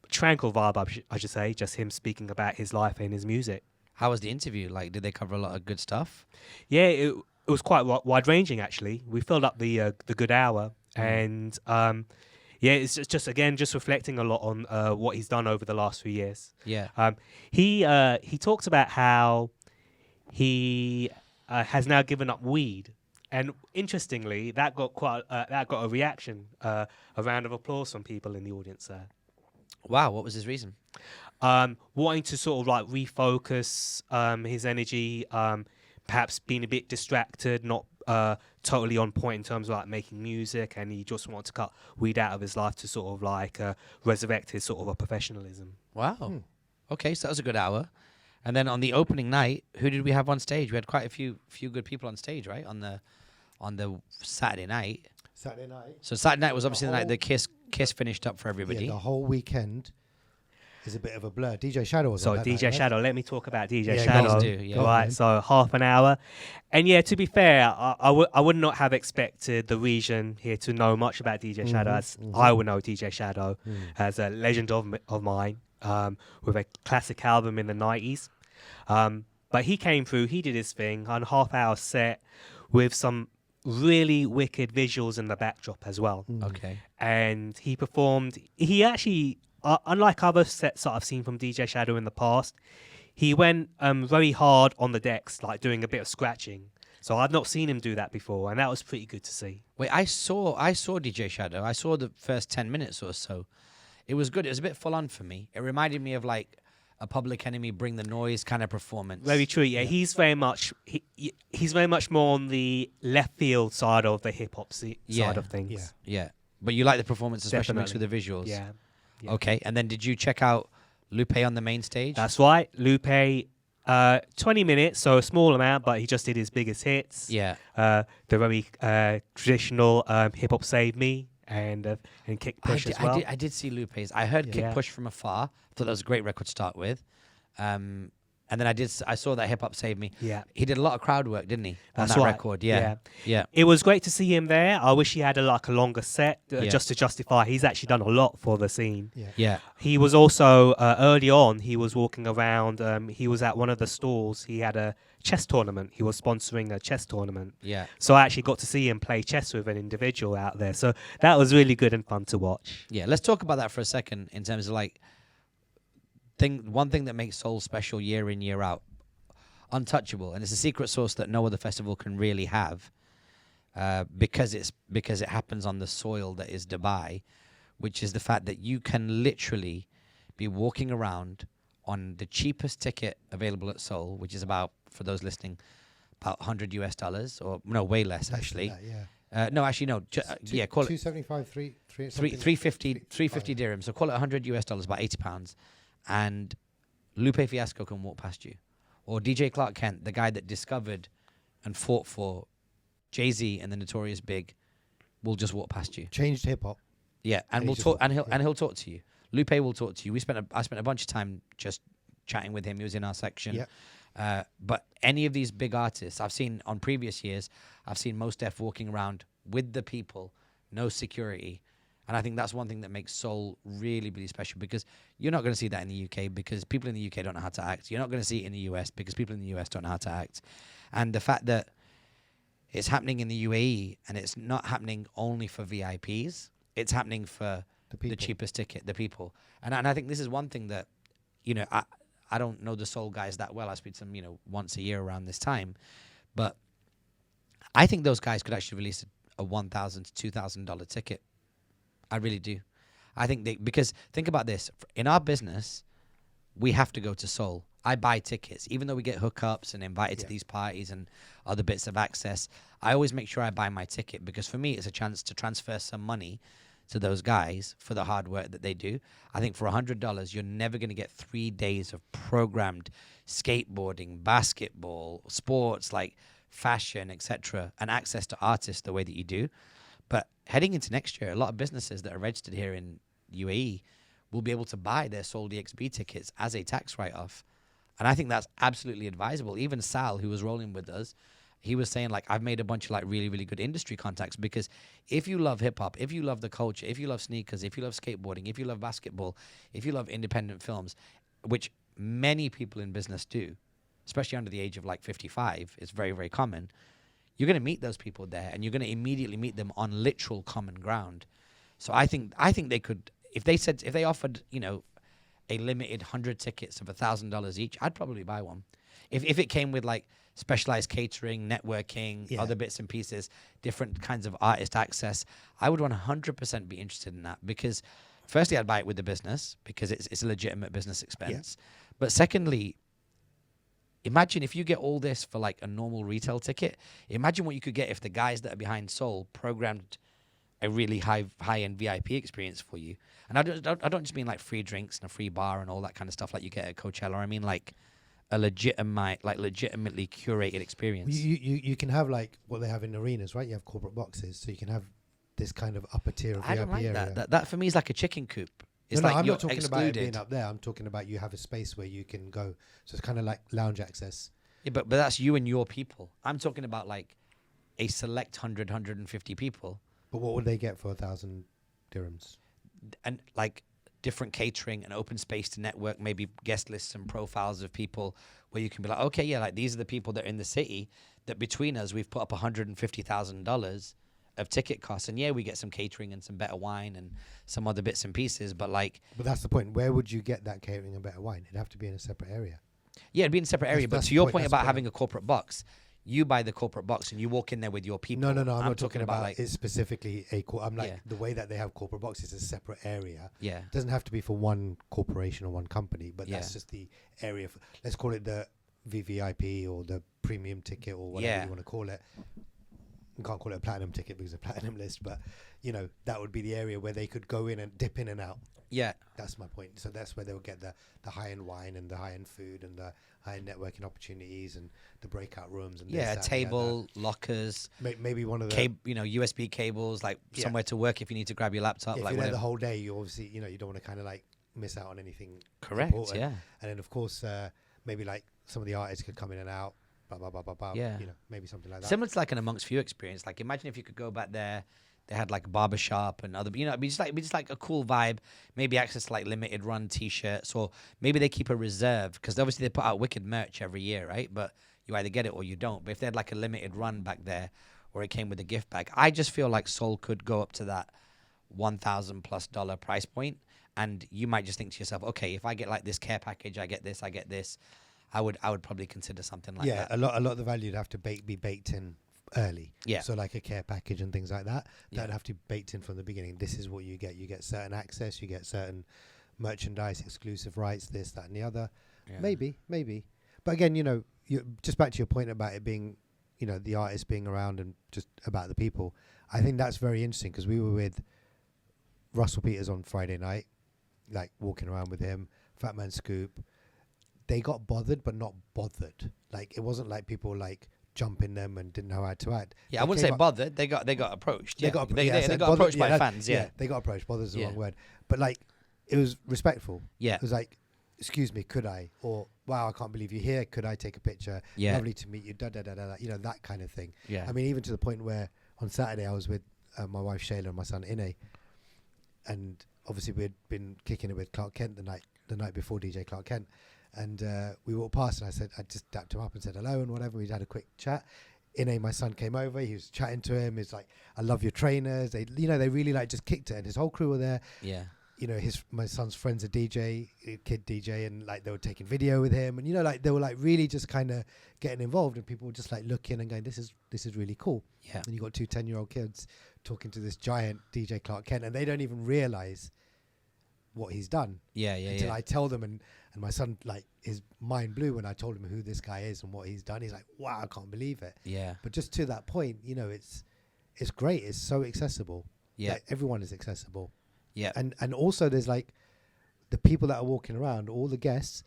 tranquil vibe, I should say, just him speaking about his life and his music. How was the interview? Like, did they cover a lot of good stuff? Yeah, it was quite wide-ranging, actually. We filled up the good hour, and it's just reflecting a lot on what he's done over the last few years. Yeah. He talks about how he has now given up weed, and interestingly, that got a reaction, a round of applause from people in the audience there. Wow, what was his reason? Wanting to sort of like refocus his energy, perhaps being a bit distracted, not totally on point in terms of like making music, and he just wanted to cut weed out of his life to sort of like resurrect his sort of a professionalism. Wow. Okay, so that was a good hour. And then on the opening night, who did we have on stage? We had quite a few good people on stage, right? On the Saturday night. So Saturday night was obviously the night that Kiss finished up for everybody. Yeah, the whole weekend is a bit of a blur. DJ Shadow was on that DJ night, Shadow, right? Let me talk about DJ Yeah, Shadow. do. Right, so half an hour. And yeah, to be fair, I would not have expected the region here to know much about DJ Shadow, as I would know DJ Shadow as a legend of mine, with a classic album in the 90s. But he came through, he did his thing on a half-hour set with some really wicked visuals in the backdrop as well. Okay. And he performed, he actually, unlike other sets that I've seen from DJ Shadow in the past, he went very hard on the decks, like doing a bit of scratching. So I've not seen him do that before, and that was pretty good to see. Wait, I saw DJ Shadow. I saw the first 10 minutes or so. It was good. It was a bit full on for me. It reminded me of like a Public Enemy Bring the Noise kind of performance. Very true. Yeah, he's very much more on the left field side of the hip hop side of things. Yeah. But you like the performance, especially mixed with the visuals. Yeah. Okay. And then did you check out Lupe on the main stage? That's right. Lupe, 20 minutes, so a small amount, but he just did his biggest hits. Yeah. The very traditional hip hop Save Me and Kick Push as well. I did see Lupe's. I heard Kick Push from afar. I thought that was a great record to start with. And then I saw that Hip Hop Saved Me. Yeah. He did a lot of crowd work, didn't he? That's on that right. record. Yeah. It was great to see him there. I wish he had a longer set just to justify. He's actually done a lot for the scene. Yeah. He was also, early on, he was walking around. He was at one of the stalls. He had a chess tournament. He was sponsoring a chess tournament. Yeah. So I actually got to see him play chess with an individual out there. So that was really good and fun to watch. Yeah. Let's talk about that for a second in terms of like, one thing that makes Soul special year in, year out. Untouchable, and it's a secret sauce that no other festival can really have, because it happens on the soil that is Dubai, which is the fact that you can literally be walking around on the cheapest ticket available at Soul, which is about, for those listening, about $100 or no, way less actually. No, actually no. Call it 275, 350 dirhams. So call it $100, about £80, and Lupe Fiasco can walk past you. Or DJ Clark Kent, the guy that discovered and fought for Jay-Z and the Notorious Big, will just walk past you. Changed hip hop. Yeah, and we'll talk, and he'll talk to you. Lupe will talk to you. I spent a bunch of time just chatting with him. He was in our section. Yeah. But any of these big artists, I've seen on previous years, I've seen Mos Def walking around with the people, no security. And I think that's one thing that makes Soul really, really special, because you're not going to see that in the UK, because people in the UK don't know how to act. You're not going to see it in the US because people in the US don't know how to act. And the fact that it's happening in the UAE, and it's not happening only for VIPs, it's happening for the cheapest ticket, the people. And I think this is one thing that, I don't know the Soul guys that well. I speak to them, once a year around this time. But I think those guys could actually release a $1,000 to $2,000 ticket. I really do. I think because think about this. In our business, we have to go to Soul. I buy tickets. Even though we get hookups and invited to these parties and other bits of access, I always make sure I buy my ticket, because for me, it's a chance to transfer some money to those guys for the hard work that they do. I think for $100, you're never going to get 3 days of programmed skateboarding, basketball, sports, like fashion, etc., and access to artists the way that you do. But heading into next year, a lot of businesses that are registered here in UAE will be able to buy their SoleDXB tickets as a tax write-off. And I think that's absolutely advisable. Even Sal, who was rolling with us, he was saying, like, I've made a bunch of, like, really, really good industry contacts, because if you love hip-hop, if you love the culture, if you love sneakers, if you love skateboarding, if you love basketball, if you love independent films, which many people in business do, especially under the age of, like, 55, it's very, very common, you're going to meet those people there, and you're going to immediately meet them on literal common ground. So I think they could, if they offered, a limited 100 tickets of $1,000 each, I'd probably buy one. If it came with like specialized catering, networking, other bits and pieces, different kinds of artist access, I would 100% be interested in that, because firstly, I'd buy it with the business because it's a legitimate business expense. Yeah. But secondly, imagine if you get all this for like a normal retail ticket. Imagine what you could get if the guys that are behind Soul programmed a really high-end VIP experience for you. And I don't just mean like free drinks and a free bar and all that kind of stuff like you get at Coachella. I mean like a legitimately curated experience. You can have like what they have in arenas, right? You have corporate boxes, so you can have this kind of upper tier of VIP don't like area. That for me is like a chicken coop. It's no, like I'm you're not talking excluded. about it being up there. I'm talking about you have a space where you can go. So it's kind of like lounge access. Yeah, but that's you and your people. I'm talking about like a select 150 people. But what would they get for 1,000 dirhams? And like different catering and open space to network, maybe guest lists and profiles of people where you can be like, okay, yeah, like these are the people that are in the city that between us, we've put up $150,000 of ticket costs. And yeah, we get some catering and some better wine and some other bits and pieces, but like... But that's the point. Where would you get that catering and better wine? It'd have to be in a separate area. Yeah, it'd be in a separate area. But to your point about having a corporate box, you buy the corporate box and you walk in there with your people. No. I'm not talking about like, it's specifically I'm like the way that they have corporate boxes is a separate area. Yeah. It doesn't have to be for one corporation or one company, but that's just the area. Let's call it the VVIP or the premium ticket or whatever you want to call it. You can't call it a platinum ticket because it's a platinum list, but that would be the area where they could go in and dip in and out. Yeah. That's my point. So that's where they'll get the high-end wine and the high-end food and the high-end networking opportunities and the breakout rooms and a table, lockers, maybe one of the USB cables, like somewhere to work if you need to grab your laptop. If like you're there the whole day, you obviously you don't want to kind of like miss out on anything. Correct. important. Yeah. And then of course maybe like some of the artists could come in and out, blah, blah, blah, blah, blah. Yeah. You know, maybe something like that. Similar to like an AmongstFew experience. Like imagine if you could go back there, they had like a barbershop and other, it'd be just like a cool vibe. Maybe access to like limited run T-shirts, or maybe they keep a reserve, because obviously they put out wicked merch every year, right? But you either get it or you don't. But if they had like a limited run back there, or it came with a gift bag, I just feel like Soul could go up to that $1,000+ price point, and you might just think to yourself, okay, if I get like this care package, I get this. I would probably consider something like that. Yeah, a lot of the value would have to be baked in early. Yeah. So like a care package and things like that, that'd have to be baked in from the beginning. This is what you get. You get certain access, you get certain merchandise, exclusive rights, this, that, and the other. Yeah. Maybe. But again, you know, just back to your point about it being, you know, the artist being around and just about the people. I think that's very interesting, because we were with Russell Peters on Friday night, like walking around with him, Fat Man Scoop. They got bothered, but not bothered. Like, it wasn't like people like jumping them and didn't know how to act. Yeah, I wouldn't say bothered. They got approached. They got approached by fans. Yeah, they got approached. Bothered's the wrong word, but like, it was respectful. Yeah, it was like, excuse me, could I? Or wow, I can't believe you're here. Could I take a picture? Yeah, lovely to meet you. Da da da da. You know, that kind of thing. Yeah, I mean, even to the point where on Saturday I was with my wife Shayla and my son Ine, and obviously we'd been kicking it with Clark Kent the night before, DJ Clark Kent. And we walked past, and I just dapped him up and said hello and whatever. We'd had a quick chat. Ine, my son, came over. He was chatting to him. He's like, "I love your trainers." They really like just kicked it, and his whole crew were there. Yeah. You know, my son's friend's a DJ, kid DJ, and like they were taking video with him, and you know, like they were like really just kind of getting involved, and people were just like looking and going, "This is really cool." Yeah. And you got 2 10-year-old kids talking to this giant DJ Clark Kent, and they don't even realize what he's done. Yeah. Until I tell them, and my son, like, his mind blew when I told him who this guy is and what he's done. He's like, wow, I can't believe it. Yeah. But just to that point, you know, it's great. It's so accessible. Yeah. Like, everyone is accessible. Yeah. And also there's like the people that are walking around, all the guests,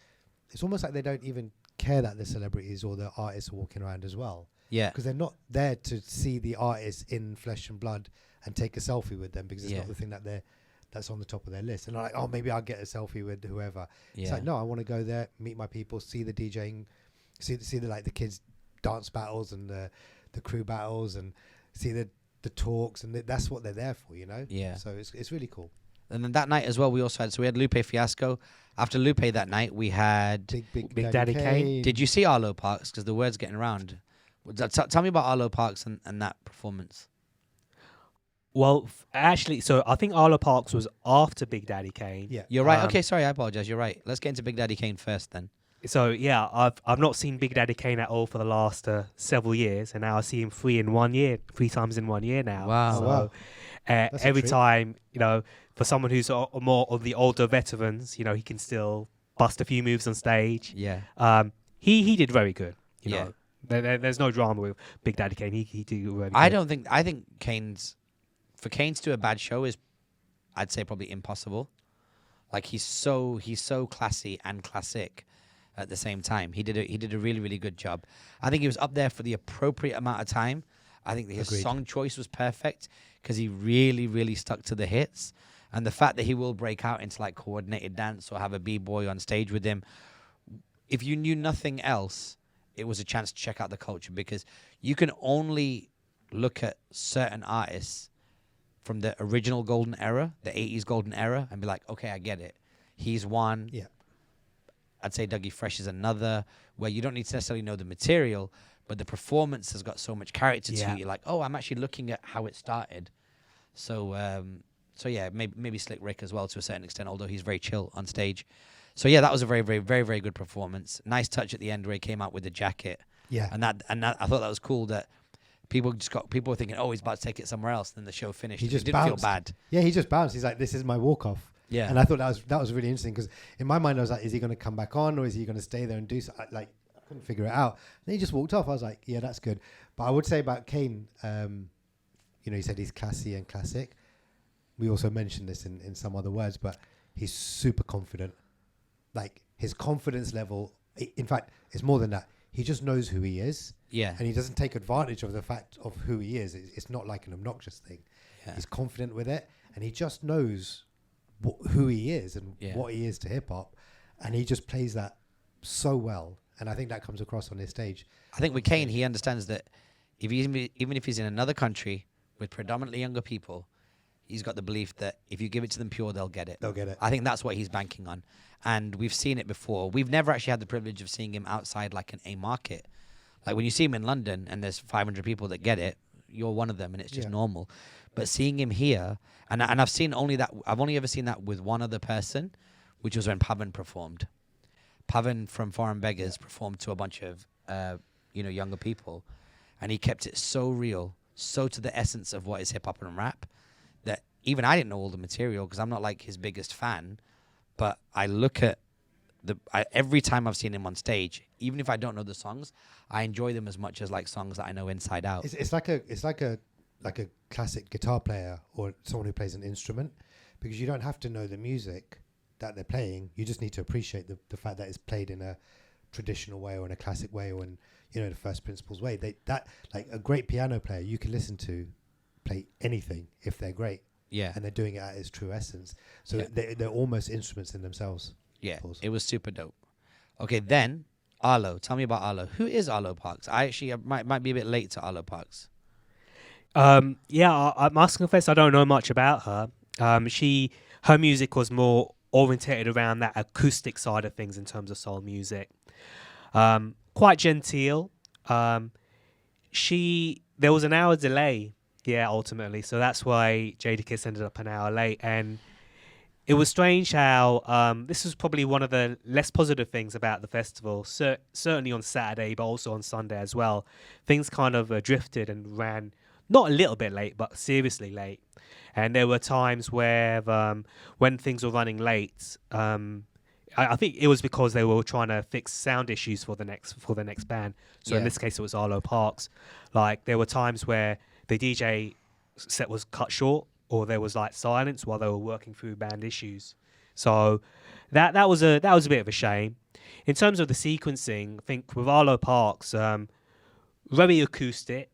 it's almost like they don't even care that the celebrities or the artists are walking around as well. Yeah. Because they're not there to see the artists in flesh and blood and take a selfie with them, because it's not the thing that's on the top of their list. And I'm like, oh, maybe I'll get a selfie with whoever. Yeah. It's like, no, I want to go there, meet my people, see the DJing, see the kids dance battles and the crew battles, and see the talks, and that's what they're there for, you know? Yeah. So it's really cool. And then that night as well, we had Lupe Fiasco. After Lupe that night, we had Big Daddy Kane. Did you see Arlo Parks? Because the word's getting around. Tell me about Arlo Parks and that performance. Well, actually, so I think Arlo Parks was after Big Daddy Kane. Yeah, you're right. Okay, sorry, I apologize. You're right. Let's get into Big Daddy Kane first, then. So yeah, I've not seen Big Daddy Kane at all for the last several years, and now I see him 3 times in 1 year now. Wow! So, wow. Every time, you know, for someone who's more of the older veterans, you know, he can still bust a few moves on stage. Yeah. He did very good. You Yeah. know, there's no drama with Big Daddy Kane. He did really good. I think Kane's. For Kane to do a bad show is, I'd say, probably impossible. Like, he's so classy and classic at the same time. He did a really, really good job. I think he was up there for the appropriate amount of time. I think that his song choice was perfect, because he really, really stuck to the hits. And the fact that he will break out into like coordinated dance or have a b-boy on stage with him, if you knew nothing else, it was a chance to check out the culture, because you can only look at certain artists from the original golden era, the 80s golden era, and be like, okay, I get it. He's one. Yeah. I'd say Dougie Fresh is another, where you don't need to necessarily know the material, but the performance has got so much character to it. You're like, oh, I'm actually looking at how it started. So yeah, maybe Slick Rick as well to a certain extent, although he's very chill on stage. So yeah, that was a very, very, very, very good performance. Nice touch at the end where he came out with the jacket. Yeah. And that I thought that was cool that people were thinking, oh, he's about to take it somewhere else. Then the show finished. He just didn't bounced. feel bad. Yeah, he just bounced. He's like, this is my walk off. Yeah. And I thought that was really interesting, because in my mind I was like, is he going to come back on, or is he going to stay there and do something? Like, I couldn't figure it out. And he just walked off. I was like, yeah, that's good. But I would say about Kane, you know, he said he's classy and classic. We also mentioned this in some other words, but he's super confident. Like, his confidence level, in fact, it's more than that. He just knows who he is. Yeah. And he doesn't take advantage of the fact of who he is. It's not like an obnoxious thing. Yeah. He's confident with it, and he just knows who he is and what he is to hip hop. And he just plays that so well. and I think that comes across on his stage. I think with Kane, he understands that even if he's in another country with predominantly younger people, he's got the belief that if you give it to them pure, they'll get it. They'll get it. I think that's what he's banking on. And we've seen it before. We've never actually had the privilege of seeing him outside like a market. Like when you see him in London and there's 500 people that get it, you're one of them and it's just normal. But seeing him here, and I've seen I've only ever seen that with one other person, which was when Parvane performed. Parvane from Foreign Beggars performed to a bunch of younger people, and he kept it so real, so to the essence of what is hip hop and rap, that even I didn't know all the material because I'm not like his biggest fan, but I look at every time I've seen him on stage, even if I don't know the songs, I enjoy them as much as like songs that I know inside out. It's like a classic guitar player or someone who plays an instrument, because you don't have to know the music that they're playing. You just need to appreciate the fact that it's played in a traditional way or in a classic way or in the first principles way. That like a great piano player you can listen to play anything if they're great. Yeah, and they're doing it at its true essence. So they're almost instruments in themselves. Yeah, it was super dope. Okay, then Arlo. Tell me about Arlo. Who is Arlo Parks? I actually might be a bit late to Arlo Parks. I must confess I don't know much about her. Her music was more orientated around that acoustic side of things in terms of soul music. Quite genteel. There was an hour delay, ultimately. So that's why Jadakiss ended up an hour late. And it was strange how this was probably one of the less positive things about the festival, certainly on Saturday, but also on Sunday as well. Things kind of drifted and ran not a little bit late, but seriously late. And there were times where when things were running late, I think it was because they were trying to fix sound issues for the next band. So in this case, it was Arlo Parks. Like there were times where the DJ set was cut short, or there was like silence while they were working through band issues. So that was a bit of a shame. In terms of the sequencing, I think with Arlo Parks, very acoustic,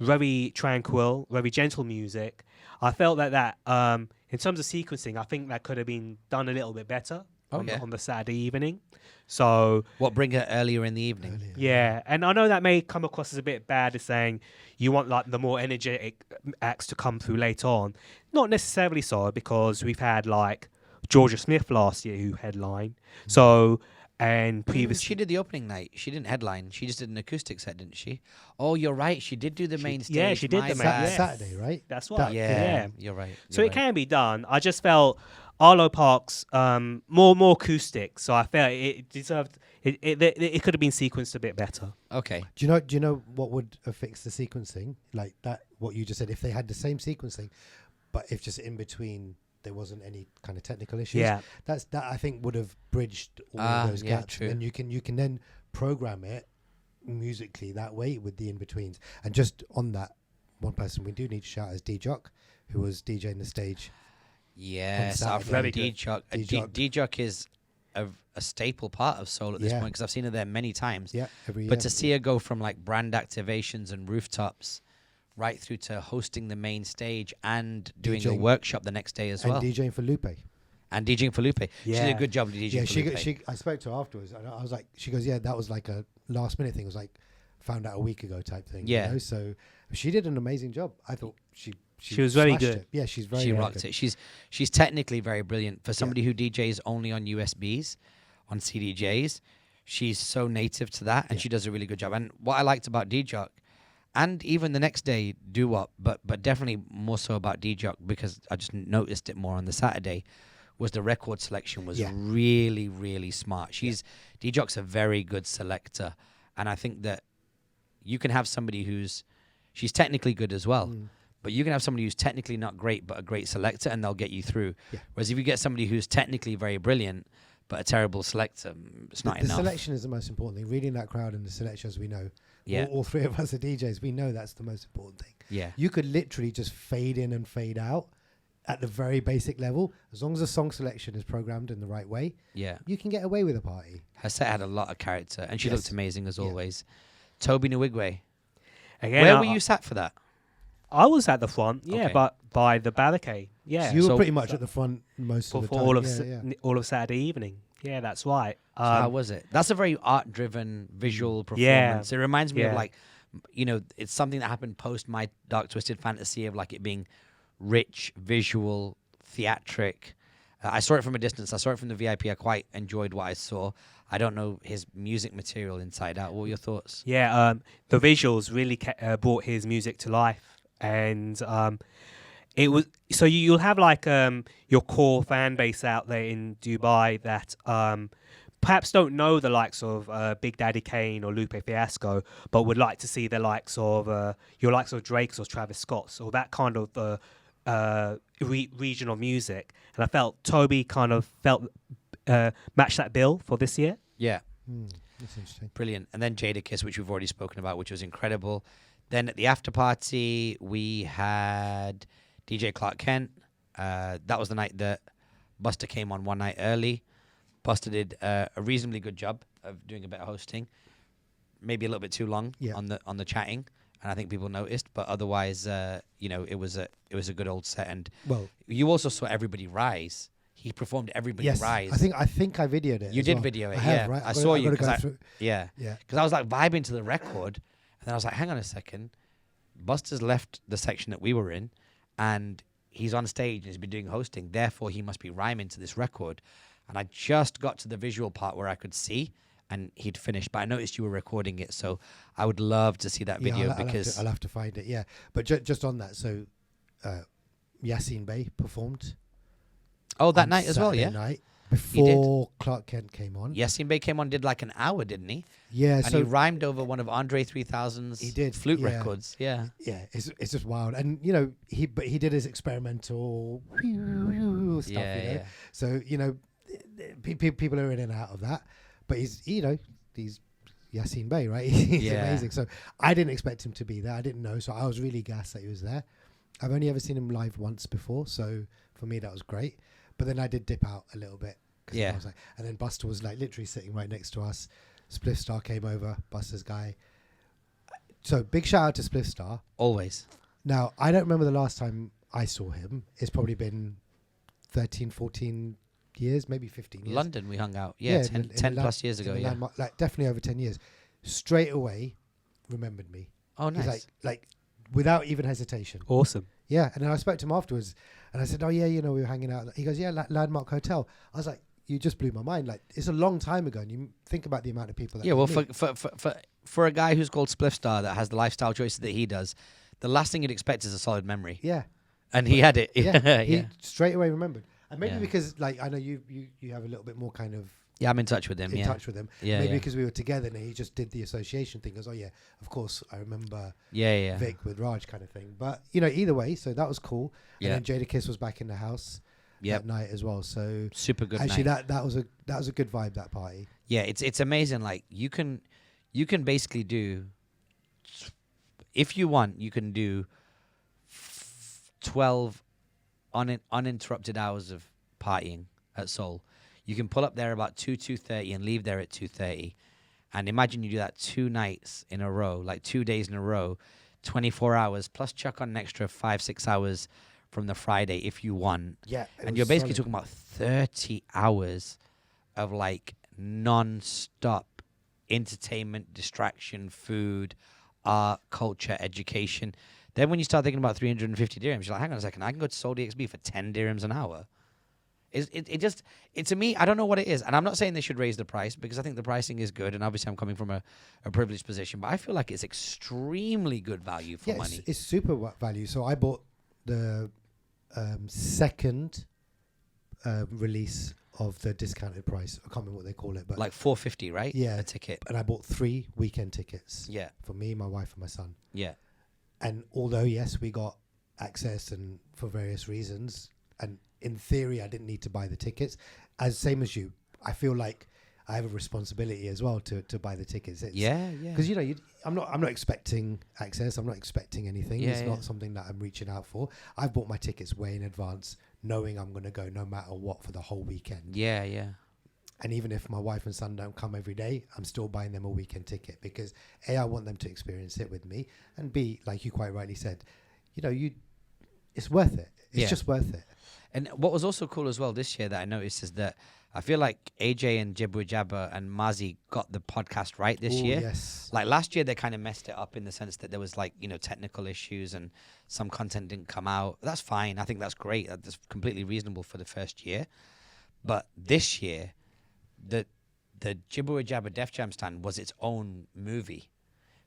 very tranquil, very gentle music. I felt that in terms of sequencing, I think that could have been done a little bit better on the Saturday evening. So bring it earlier in the evening? Yeah, and I know that may come across as a bit bad, as saying you want like the more energetic acts to come through later on. Not necessarily so, because we've had like Georgia Smith last year who headlined. So. And previously, she did the opening night. She didn't headline. She just did an acoustic set, didn't she? Oh, you're right. She did do the main stage. Yeah, she did the main Saturday, right? That's what. Yeah, you're right. So it can be done. I just felt Arlo Parks more acoustic. So I felt it deserved. It could have been sequenced a bit better. Okay. Do you know what would have fixed the sequencing? Like that, what you just said. If they had the same sequencing, but if just in between there wasn't any kind of technical issues. Yeah, that I think would have bridged all of those gaps. True. And you can then program it musically that way with the in betweens. And just on that, one person we do need to shout is Dijok, who was DJing the stage. Yes, our friend Dijok. Dijok is a staple part of soul at this point, because I've seen her there many times. Yeah, every year. But to see her go from like brand activations and rooftops right through to hosting the main stage and doing a workshop the next day as well. And DJing for Lupe. Yeah. She did a good job of DJing for Lupe. I spoke to her afterwards, and I was like, she goes, that was like a last minute thing. It was like, found out a week ago type thing. Yeah. You know? So she did an amazing job. I thought she was very good. It. Yeah, she's very She very rocked good. it. She's technically very brilliant. For somebody who DJs only on USBs, on CDJs, she's so native to that, and she does a really good job. And what I liked about Dijok, and even the next day, Do Up, but definitely more so about Dijok, because I just noticed it more on the Saturday, was the record selection was really, really smart. Dijok's a very good selector, and I think that you can have somebody she's technically good as well, but you can have somebody who's technically not great, but a great selector, and they'll get you through. Yeah. Whereas if you get somebody who's technically very brilliant, but a terrible selector, it's not enough. The selection is the most important thing. Reading that crowd and the selection, as we know. Yeah. All three of us are DJs. We know that's the most important thing. Yeah. You could literally just fade in and fade out at the very basic level. As long as the song selection is programmed in the right way, you can get away with a party. Her set had a lot of character, and she looked amazing as always. Toby Nwigwe. Again, where were you sat for that? I was at the front, but by the barricade. Yeah. So you were pretty much at the front most of the time. All of Saturday evening. Yeah, that's right. So how was it? That's a very art-driven visual performance. It reminds me of like, you know, it's something that happened post my Dark Twisted Fantasy of like it being rich, visual, theatric. I saw it from a distance. I saw it from the VIP. I quite enjoyed what I saw. I don't know his music material inside out. What were your thoughts? Yeah, the visuals really brought his music to life, and it was so you'll have like your core fan base out there in Dubai that perhaps don't know the likes of Big Daddy Kane or Lupe Fiasco, but would like to see the likes of your likes of Drake's or Travis Scott's or that kind of region of music. And I felt Toby kind of matched that bill for this year. Yeah. That's interesting. Brilliant. And then Jadakiss, which we've already spoken about, which was incredible. Then at the after party, we had DJ Clark Kent. That was the night that Busta came on one night early. Busta did a reasonably good job of doing a bit of hosting. Maybe a little bit too long on the chatting, and I think people noticed. But otherwise, you know, it was a good old set. And you also saw everybody rise. He performed Everybody Rise. I think I videoed it. You did video it, have, right? I saw you because yeah. Because I was like vibing to the record, and then I was like, hang on a second, Busta's left the section that we were in, and he's on stage and he's been doing hosting. Therefore, he must be rhyming to this record. And I just got to the visual part where I could see, and he'd finished. But I noticed you were recording it, so I would love to see that video because I'll have to find it. Yeah, but just on that, so Yasiin Bey performed. Oh, that night as well, Saturday yeah. Night before Clark Kent came on. Yasiin Bey came on, did like an hour, didn't he? Yeah, and he rhymed over one of Andre 3000's flute records. Yeah, it's just wild, and you know he did his experimental stuff. Yeah. So you know, people are in and out of that, but he's Yasiin Bey, right? He's amazing. So I didn't expect him to be there. I didn't know, so I was really gassed that he was there. I've only ever seen him live once before, so for me that was great. But then I did dip out a little bit. I was like, and then Busta was like literally sitting right next to us. Spliff Star came over, Busta's guy. So big shout out to Spliff Star. Always. Now, I don't remember the last time I saw him. It's probably been 13, 14 years, maybe 15 years. London, we hung out. Yeah, 10 plus years ago. Yeah, like definitely over 10 years. Straight away, remembered me. Oh, nice. He's like without even hesitation. Awesome. Yeah, and then I spoke to him afterwards, and I said, "Oh yeah, you know, we were hanging out." He goes, "Yeah, Landmark Hotel." I was like, "You just blew my mind. Like, it's a long time ago, and you think about the amount of people that." Yeah, well, for a guy who's called Spliff Star that has the lifestyle choices that he does, the last thing you'd expect is a solid memory. Yeah, and he had it. Yeah, he straight away remembered, and maybe because like I know you have a little bit more kind of. Yeah, I'm in touch with him. Yeah, maybe because we were together and he just did the association thing. Goes, oh yeah, of course I remember. Vic with Raj kind of thing. But you know, either way, so that was cool. Yeah. And then Jadakiss was back in the house that night as well. So super good. Actually, night. that was a good vibe, that party. Yeah, it's amazing. Like you can basically do, if you want, you can do 12 uninterrupted hours of partying at Soul. You can pull up there about 2:30 and leave there at 2:30. And imagine you do that 2 nights in a row, like 2 days in a row, 24 hours, plus chuck on an extra 5-6 hours from the Friday if you want. Yeah. And you're basically talking about 30 hours of like non-stop entertainment, distraction, food, art, culture, education. Then when you start thinking about 350 dirhams, you're like, hang on a second, I can go to SoleDXB for 10 dirhams an hour. It to me, I don't know what it is. And I'm not saying they should raise the price because I think the pricing is good. And obviously I'm coming from a privileged position, but I feel like it's extremely good value for money. It's super value. So I bought the second release of the discounted price. I can't remember what they call it, but like $450, right? Yeah, a ticket. And I bought 3 weekend tickets. Yeah, for me, my wife, and my son. Yeah, and although yes, we got access and for various reasons, and in theory, I didn't need to buy the tickets. Same as you, I feel like I have a responsibility as well to buy the tickets. Yeah. Because I'm not expecting access. I'm not expecting anything. It's not something that I'm reaching out for. I've bought my tickets way in advance, knowing I'm going to go no matter what for the whole weekend. Yeah. And even if my wife and son don't come every day, I'm still buying them a weekend ticket because A, I want them to experience it with me, and B, like you quite rightly said, it's worth it. It's just worth it. And what was also cool as well this year that I noticed is that I feel like AJ and Jibber and Mazzi got the podcast right this year. Yes. Like last year, they kind of messed it up in the sense that there was like, technical issues and some content didn't come out. That's fine. I think that's great. That's completely reasonable for the first year. But this year, the Jibber Def Jam stand was its own movie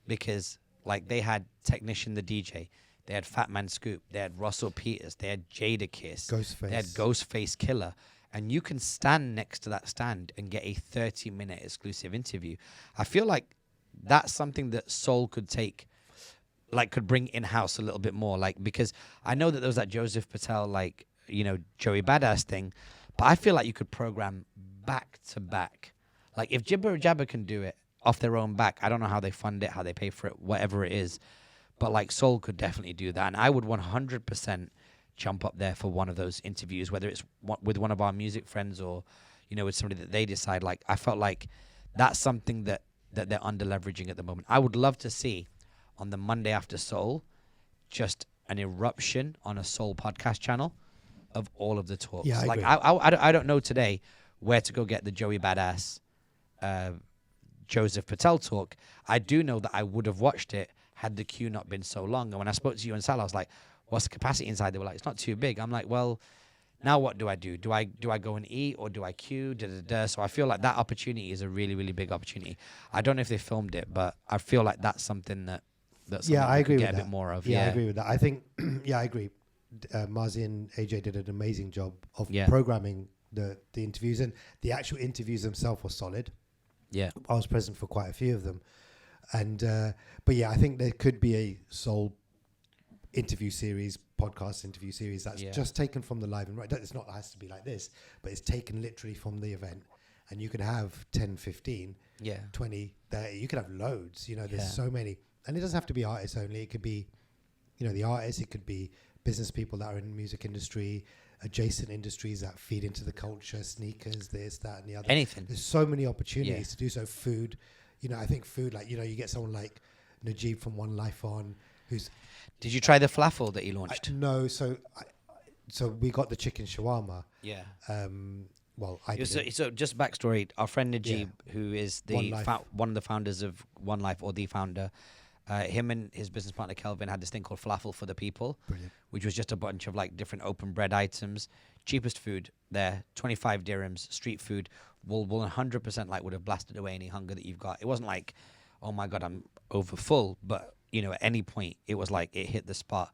because like they had Technician the DJ. They had Fat Man Scoop. They had Russell Peters. They had Jadakiss. Ghostface. They had Ghostface Killah. And you can stand next to that stand and get a 30-minute exclusive interview. I feel like that's something that Soul could take, like could bring in-house a little bit more. Like, because I know that there was that Joseph Patel, like, Joey Badass thing, but I feel like you could program back to back. Like, if Jibber Jabber can do it off their own back, I don't know how they fund it, how they pay for it, whatever it is. But, like, Soul could definitely do that. And I would 100% jump up there for one of those interviews, whether it's with one of our music friends or, with somebody that they decide. Like, I felt like that's something that they're under leveraging at the moment. I would love to see on the Monday after Soul just an eruption on a Soul podcast channel of all of the talks. Yeah, like, agree. I don't know today where to go get the Joey Badass, Joseph Patel talk. I do know that I would have watched it had the queue not been so long. And when I spoke to you and Sal, I was like, what's the capacity inside? They were like, it's not too big. I'm like, well, now what do I do? Do I go and eat or do I queue? So I feel like that opportunity is a really, really big opportunity. I don't know if they filmed it, but I feel like that's something that's I agree with get that. a bit more of. Yeah, I agree with that. I think, I agree. Mazzi and AJ did an amazing job of programming the interviews, and the actual interviews themselves were solid. Yeah. I was present for quite a few of them. And, but yeah, I think there could be a Soul podcast interview series that's just taken from the live and right. It's not, it has to be like this, but it's taken literally from the event, and you can have 10, 15, 20, 30, you can have loads, there's so many, and it doesn't have to be artists only. It could be, the artists, it could be business people that are in the music industry, adjacent industries that feed into the culture, sneakers, this, that, and the other. Anything. There's so many opportunities to do so. Food, I think food, like, you get someone like Najib from One Life On, who's... Did you try the falafel that he launched? No, so we got the chicken shawarma. Yeah. Well, I did. So just backstory. Our friend Najib, who is one of the founders of One Life, or the founder, him and his business partner Kelvin had this thing called Falafel for the People, which was just a bunch of like different open bread items, cheapest food there, 25 dirhams, street food. Will 100% like would have blasted away any hunger that you've got. It wasn't like, oh my God, I'm over full, but at any point it was like it hit the spot.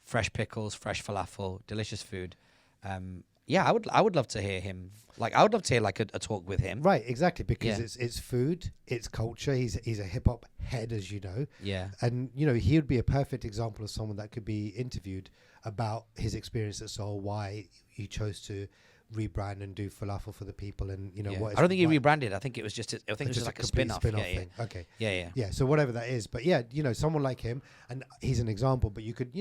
Fresh pickles, fresh falafel, delicious food. I would love to hear him. Like, I would love to hear like a talk with him. Right, exactly, because it's food, it's culture. He's a hip hop head, as you know. Yeah. And he would be a perfect example of someone that could be interviewed about his experience at Soul, why he chose to rebrand and do falafel for the people, and what. I don't think he rebranded. I think it was just. I think it was just like a spin-off thing. Okay. Yeah. So whatever that is, but someone like him, and he's an example. But you could,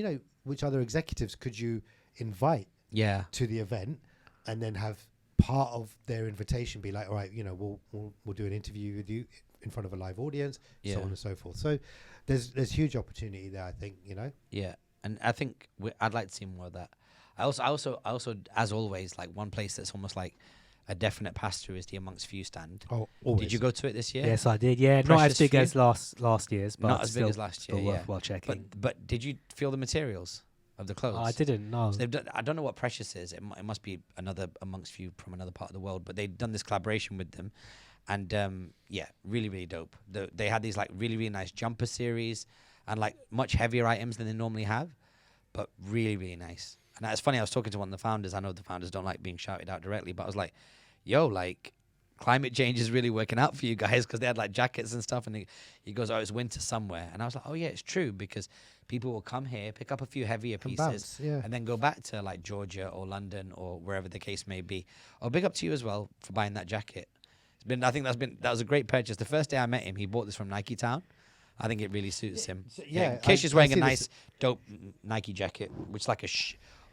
which other executives could you invite? To the event, and then have part of their invitation be like, all right, we'll do an interview with you in front of a live audience, so on and so forth. So there's huge opportunity there, I think. Yeah, and I think I'd like to see more of that. I also, as always, like one place that's almost like a definite pass through is the AmongstFew stand. Oh, always. Did you go to it this year? Yes, I did. Yeah, not as big as last year's, but not as big as last year. Worthwhile checking. But did you feel the materials of the clothes? I didn't know. So I don't know what Precious is. It must be another AmongstFew from another part of the world. But they've done this collaboration with them, and really, really dope. They had these like really, really nice jumper series and like much heavier items than they normally have, but really, really nice. And it's funny, I was talking to one of the founders. I know the founders don't like being shouted out directly, but I was like, yo, like, climate change is really working out for you guys, because they had like jackets and stuff. And he goes, oh, it's winter somewhere. And I was like, oh, yeah, it's true, because people will come here, pick up a few heavier pieces, and then go back to like Georgia or London or wherever the case may be. Oh, big up to you as well for buying that jacket. I think that was a great purchase. The first day I met him, he bought this from Nike Town. I think it really suits him. Kish is wearing a nice, dope Nike jacket, which is like a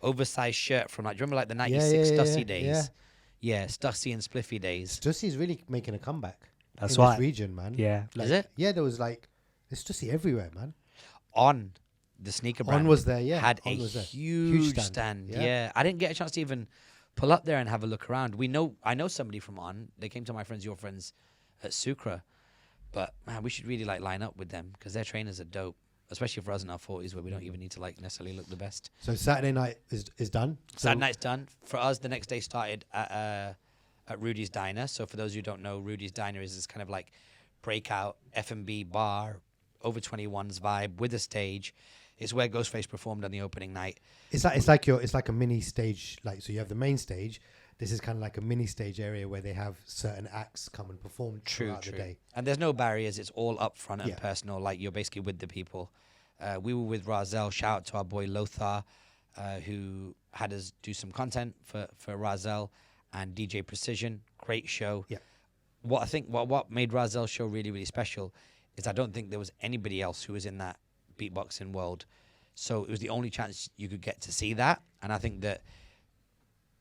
oversized shirt from, like, do you remember like the 96 Stussy days? Yeah, Stussy and Spliffy days. Stussy's really making a comeback. That's in right. this region, man. Yeah. Like, is it? Yeah, there was like, there's Stussy everywhere, man. On the sneaker brand. On was there, yeah. Had On a was there. huge stand. Yeah. I didn't get a chance to even pull up there and have a look around. I know somebody from On. They came to my friends, your friends, at Sucre. But man, we should really like line up with them because their trainers are dope, especially for us in our 40s where we don't even need to like necessarily look the best. So Saturday night is done. Saturday night's done for us. The next day started at Rudy's Diner. So for those who don't know, Rudy's Diner is this kind of like breakout F&B bar, over 21s vibe with a stage. It's where Ghostface performed on the opening night. It's like a mini stage. Like, so you have the main stage. This is kind of like a mini stage area where they have certain acts come and perform throughout the day. And there's no barriers. It's all up front and personal. Like, you're basically with the people. We were with Rahzel. Shout out to our boy Lothar, who had us do some content for Rahzel, and DJ Precision. Great show. Yeah. What made Rahzel's show really, really special is I don't think there was anybody else who was in that beatboxing world. So it was the only chance you could get to see that. And I think that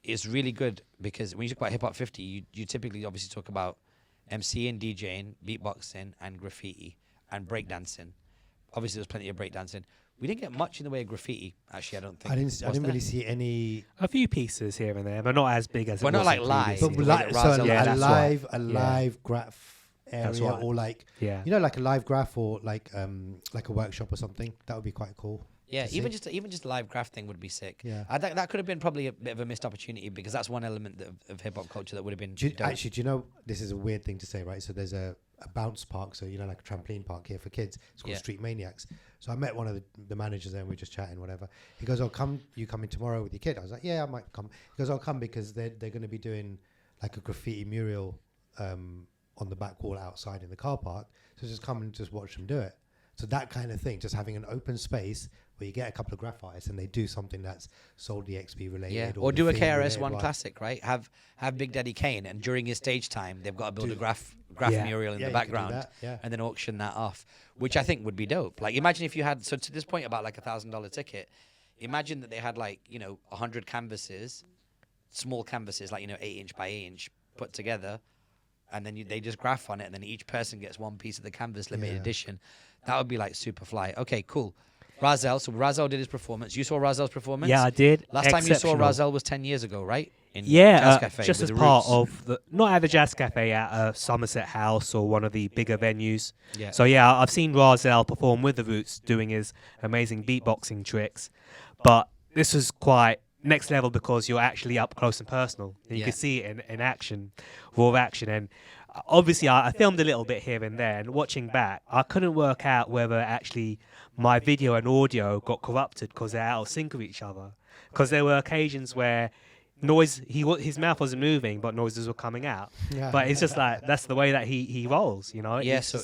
it's really good because when you talk about Hip Hop 50, you typically obviously talk about MCing, DJing, beatboxing, and graffiti, and breakdancing. Obviously, there's plenty of breakdancing. We didn't get much in the way of graffiti, actually, I don't think. I didn't really see any. A few pieces here and there, but not as big as. But not like live. But a live graph area, right. or like like a live graph, or like a workshop or something. That would be quite cool. Yeah, even just a live graph thing would be sick. Yeah, that could have been probably a bit of a missed opportunity because that's one element of hip hop culture that would have been. Do you know, this is a weird thing to say, right? So there's a bounce park, so like a trampoline park here for kids. It's called Street Maniacs. So I met one of the managers there and we were just chatting, whatever. He goes, "Oh, you come in tomorrow with your kid?" I was like, "Yeah, I might come." He goes, "I'll come because they're going to be doing like a graffiti mural on the back wall outside in the car park. So just come and just watch them do it." So that kind of thing, just having an open space where you get a couple of graph artists and they do something that's SoleDXB related. Yeah, or do a KRS-One classic, right? Have Big Daddy Kane, and during his stage time, they've got to build a graph mural in the background, and then auction that off, which I think would be dope. Like, imagine if you had, so to this point about like $1,000 ticket, imagine that they had like 100 canvases, small canvases, like 8-inch by 8-inch put together, and then they just graph on it, and then each person gets one piece of the canvas, limited edition. That would be like super fly. Okay, cool. Rahzel. So Rahzel did his performance. You saw Rahzel's performance? Yeah, I did. Last time you saw Rahzel was 10 years ago, right? In Jazz Cafe just as part of not at the Jazz Cafe, at Somerset House or one of the bigger venues. Yeah. So yeah, I've seen Rahzel perform with the Roots doing his amazing beatboxing tricks, but this was quite next level because you're actually up close and personal. You could see it in action, raw action. And obviously I filmed a little bit here and there, and watching back, I couldn't work out whether actually my video and audio got corrupted because they're out of sync with each other. Because there were occasions where his mouth wasn't moving, but noises were coming out. Yeah. But it's just like, that's the way that he rolls, Yeah, it's so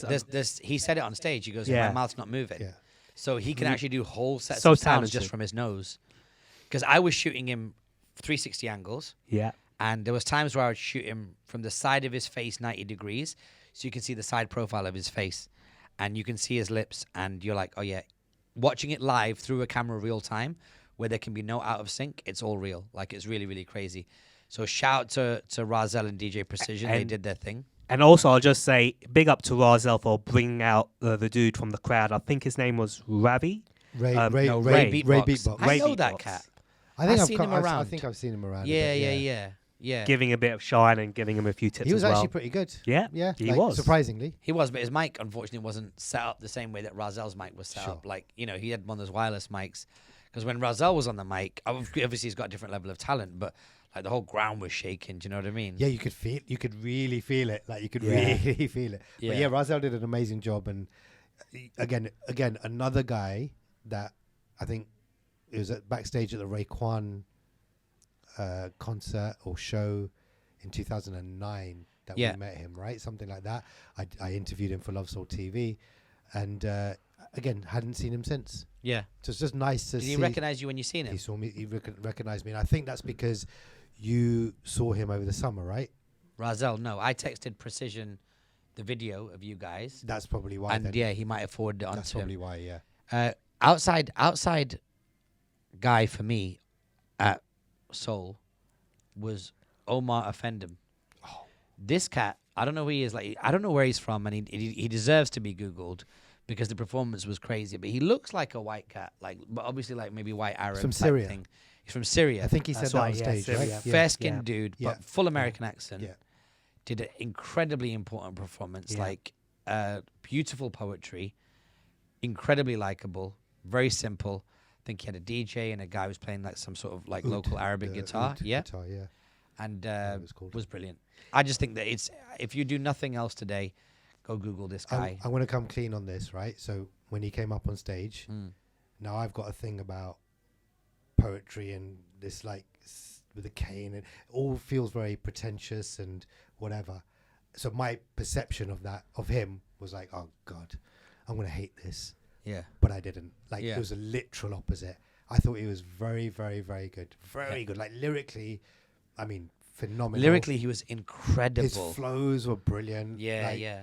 he said it on stage. He goes, my mouth's not moving. Yeah. So he can actually do whole sets of sounds just from his nose. Because I was shooting him 360 angles. Yeah. And there was times where I would shoot him from the side of his face 90 degrees. So you can see the side profile of his face. And you can see his lips. And you're like, oh, yeah. Watching it live through a camera real time, where there can be no out of sync, it's all real. Like, it's really, really crazy. So shout out to Rahzel and DJ Precision. They did their thing. And also, I'll just say, big up to Rahzel for bringing out the dude from the crowd. I think his name was Ravi. Ray Beatbox. I know that cat. I've seen him around. I think I've seen him around. Yeah. Giving a bit of shine and giving him a few tips. He was as well. actually pretty good. Yeah, he was. Surprisingly, he was. But his mic, unfortunately, wasn't set up the same way that Rahzel's mic was set up. Like, he had one of those wireless mics. Because when Rahzel was on the mic, obviously he's got a different level of talent, but like the whole ground was shaking. Do you know what I mean? Yeah, you could really feel it. Like, you could really feel it. Yeah. But yeah, Rahzel did an amazing job, and again, another guy that I think it was backstage at the Raekwon concert or show in 2009 that we met him, right? Something like that. I interviewed him for Love Soul TV, and again, hadn't seen him since. Yeah. So it's just nice to see. Did he recognize you when you seen him? He saw me. He recognized me, and I think that's because you saw him over the summer, right? Rahzel, no. I texted Precision the video of you guys. That's probably why. And he might have forwarded it on to him. That's probably why, yeah. Outside guy for me at Soul was Omar Offendum. Oh. This cat, I don't know who he is. Like, I don't know where he's from, and he deserves to be Googled because the performance was crazy. But he looks like a white cat, like, but obviously like maybe white Arab from type Syria. thing. He's from Syria. I think he said that on stage, right? Syria. Fair-skinned dude, but full American accent. Yeah. Did an incredibly important performance, like beautiful poetry, incredibly likable, very simple. I think he had a DJ and a guy who was playing like some sort of like local Arabic guitar. Guitar, And was brilliant. I just think that it's, if you do nothing else today, go Google this guy. I want to come clean on this, right? So when he came up on stage, now I've got a thing about poetry and this, like, with the Kane, and it all feels very pretentious and whatever. So my perception of that, of him, was like, oh God, I'm going to hate this. Yeah. But I didn't. Like, it was a literal opposite. I thought he was very, very, very good. Very good. Like, lyrically, I mean, phenomenal. Lyrically, he was incredible. His flows were brilliant. Yeah, like, yeah.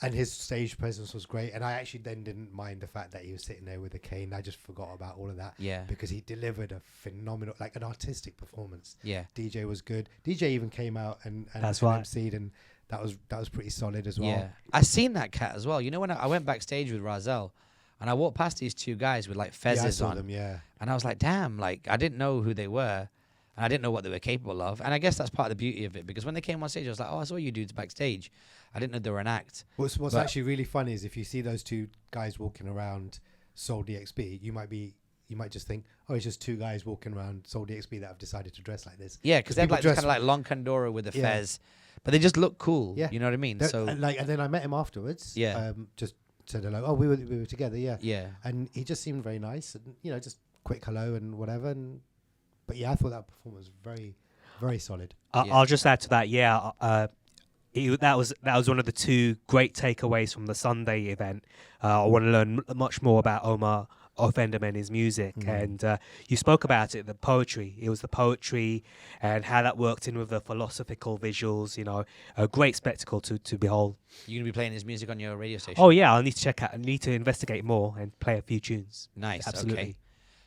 And his stage presence was great. And I actually then didn't mind the fact that he was sitting there with a cane. I just forgot about all of that. Yeah. Because he delivered a phenomenal, like an artistic performance. Yeah. DJ was good. DJ even came out and That's right. MC'd, and that was pretty solid as well. Yeah. I seen that cat as well. You know, when I went backstage with Rahzel, and I walked past these two guys with like fezzes I saw on. them, yeah. And I was like, damn, like, I didn't know who they were. And I didn't know what they were capable of. And I guess that's part of the beauty of it, because when they came on stage, I was like, oh, I saw you dudes backstage. I didn't know they were an act. What's actually really funny is if you see those two guys walking around SoleDXB, you might just think, oh, it's just two guys walking around SoleDXB that have decided to dress like this. Yeah, because they're like kind of like long Kandora with a fez, but they just look cool. Yeah. You know what I mean? And then I met him afterwards. Yeah. Just said hello. Oh, we were together. Yeah. Yeah. And he just seemed very nice, and just quick hello and whatever. But yeah, I thought that performance was very, very solid. I'll just add to that. Yeah. That was one of the two great takeaways from the Sunday event. I want to learn much more about Omar, Offendum, and his music. And you spoke about it, the poetry. It was the poetry and how that worked in with the philosophical visuals. A great spectacle to behold. You're gonna be playing his music on your radio station? Oh yeah, I'll need to check out. I need to investigate more and play a few tunes. Nice. Absolutely. Okay.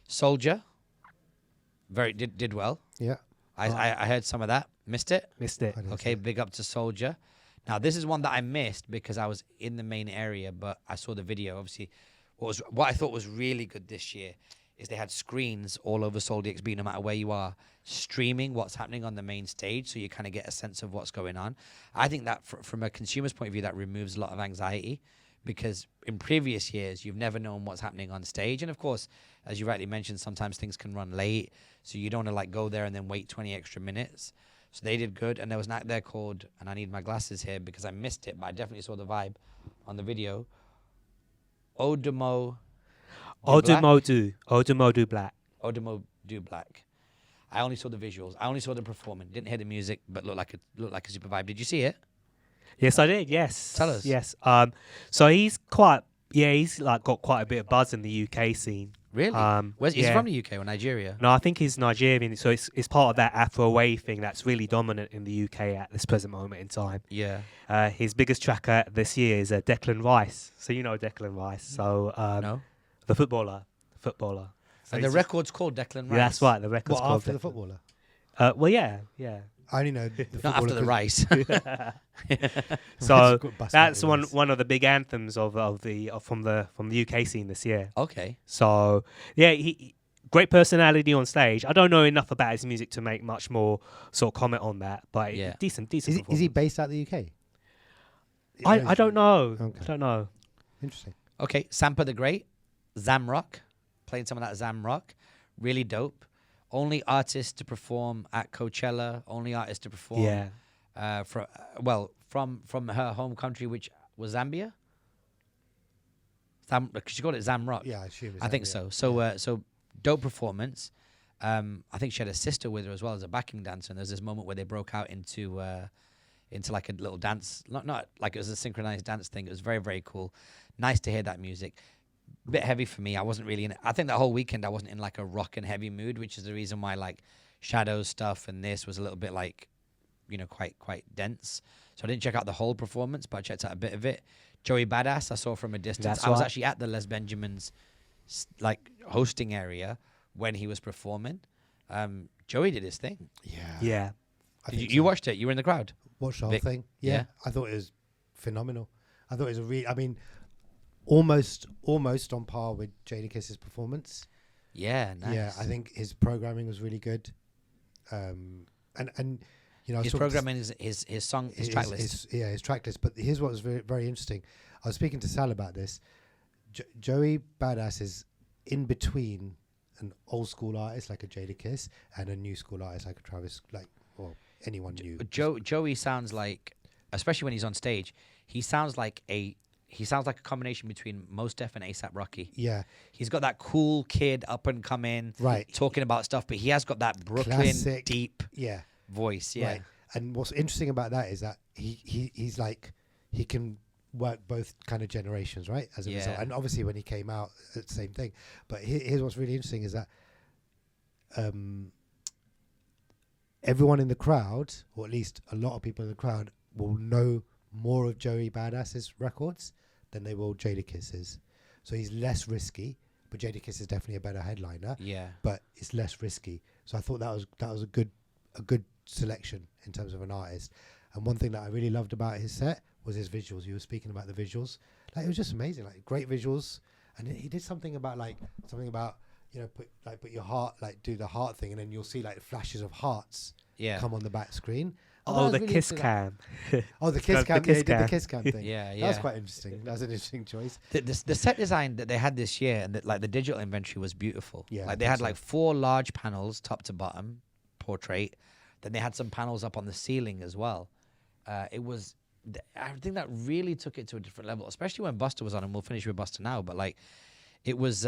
Soldier. Did well. Yeah. I heard some of that. Missed it. Okay, big up to Soldier. Now this is one that I missed because I was in the main area, but I saw the video. Obviously, what I thought was really good this year is they had screens all over SoleDXB, no matter where you are, streaming what's happening on the main stage, so you kind of get a sense of what's going on. I think that from a consumer's point of view, that removes a lot of anxiety, because in previous years you've never known what's happening on stage, and of course, as you rightly mentioned, sometimes things can run late, so you don't want to like go there and then wait 20 extra minutes. So they did good, and there was an act there called, and I need my glasses here because I missed it, but I definitely saw the vibe on the video. Odumo Do Black. Odumo Do Black. I only saw the visuals. I only saw the performance. Didn't hear the music, but looked like a super vibe. Did you see it? Yes, I did. Yes. Tell us. Yes. So he's like got quite a bit of buzz in the UK scene. Really? He's from the UK or Nigeria? No, I think he's Nigerian. So it's part of that Afro wave thing that's really dominant in the UK at this present moment in time. Yeah. His biggest tracker this year is Declan Rice. So you know Declan Rice. So no. The footballer. So And the record's called Declan Rice. Yeah, that's right. The record's called after the footballer. Well, yeah. I only know the Not after the rice. So that's one of the big anthems from the UK scene this year. Okay. So yeah, he great personality on stage. I don't know enough about his music to make much more sort of comment on that, but Yeah. decent. Is he based out of the UK? I don't know. Okay. I don't know. Interesting. Okay. Sampa the Great. Zamrock. Playing some of that Zamrock. Really dope. Only artist to perform at Coachella. Only artist to perform. Yeah. From her home country, which was Zambia. She called it Zamrock. Yeah, I assume. I think so. So dope performance. I think she had a sister with her as well as a backing dancer. And there's this moment where they broke out into like a little dance, not like it was a synchronized dance thing. It was very, very cool. Nice to hear that music. Bit heavy for me. I wasn't really in it. I think that whole weekend I wasn't in like a rock and heavy mood, which is the reason why like Shadows stuff and this was a little bit like, quite dense. So I didn't check out the whole performance, but I checked out a bit of it. Joey Badass I saw from a distance. I was actually at the Les Benjamins like hosting area when he was performing. Joey did his thing. Yeah. You watched it? You were in the crowd? Watched the whole thing. Yeah. I thought it was phenomenal. I thought it was almost on par with Jadakiss's performance. Yeah, nice. Yeah, I think his programming was really good. And you know, his programming is his song, his track list. His track list. But here's what was very, very interesting. I was speaking to Sal about this. Joey Badass is in between an old school artist like a Jadakiss and a new school artist like a Travis, like, well, anyone new. Joey sounds like, especially when he's on stage, he sounds like a combination between Mos Def and A$AP Rocky. Yeah. He's got that cool kid up and coming, right, talking about stuff, but he has got that Brooklyn classic, deep voice. Yeah. Right. And what's interesting about that is that he's like, he can work both kind of generations, right? As a result. And obviously when he came out, it's the same thing. But here's what's really interesting is that everyone in the crowd, or at least a lot of people in the crowd, will know more of Joey Badass's records than they will Jadakiss's. So he's less risky, but Jadakiss is definitely a better headliner. Yeah. But it's less risky. So I thought that was a good selection in terms of an artist. And one thing that I really loved about his set was his visuals. You were speaking about the visuals. Like, it was just amazing. Like, great visuals. And he did something about, you know, put your heart, like, do the heart thing, and then you'll see like flashes of hearts come on the back screen. Oh, the really kiss cam. Oh, the kiss cam. He did the kiss cam thing. Yeah. That was quite interesting. That was an interesting choice. The set design that they had this year, and like the digital inventory was beautiful. Yeah, like they had like 4 large panels, top to bottom, portrait. Then they had some panels up on the ceiling as well. It was, I think that really took it to a different level, especially when Busta was on, and we'll finish with Busta now. But like, it was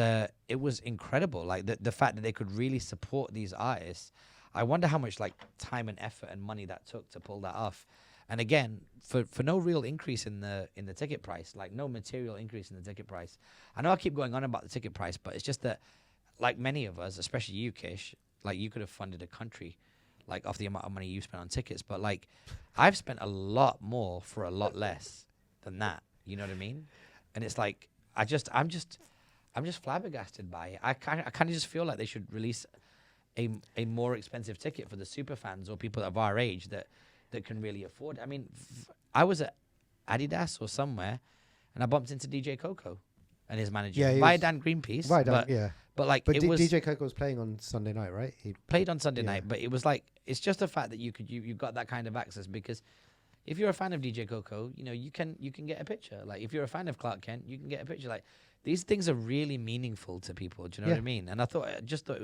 incredible. Like the fact that they could really support these artists. I wonder how much like time and effort and money that took to pull that off. And again, for no real increase in the ticket price, like no material increase in the ticket price. I know I keep going on about the ticket price, but it's just that, like many of us, especially you, Kish, like you could have funded a country, like off the amount of money you spent on tickets. But like, I've spent a lot more for a lot less than that. You know what I mean? And it's like, I'm just flabbergasted by it. I kind of just feel like they should release a more expensive ticket for the super fans or people of our age that can really afford. I mean, I was at Adidas or somewhere, and I bumped into DJ Coco and his manager. Yeah, via Dan Greenpeace. But like, but it was DJ Coco was playing on Sunday night, right? He played on Sunday night, but it was like, it's just the fact that you got that kind of access, because if you're a fan of DJ Coco, you know, you can get a picture. Like, if you're a fan of Clark Kent, you can get a picture. Like, these things are really meaningful to people. Do you know what I mean? And I just thought it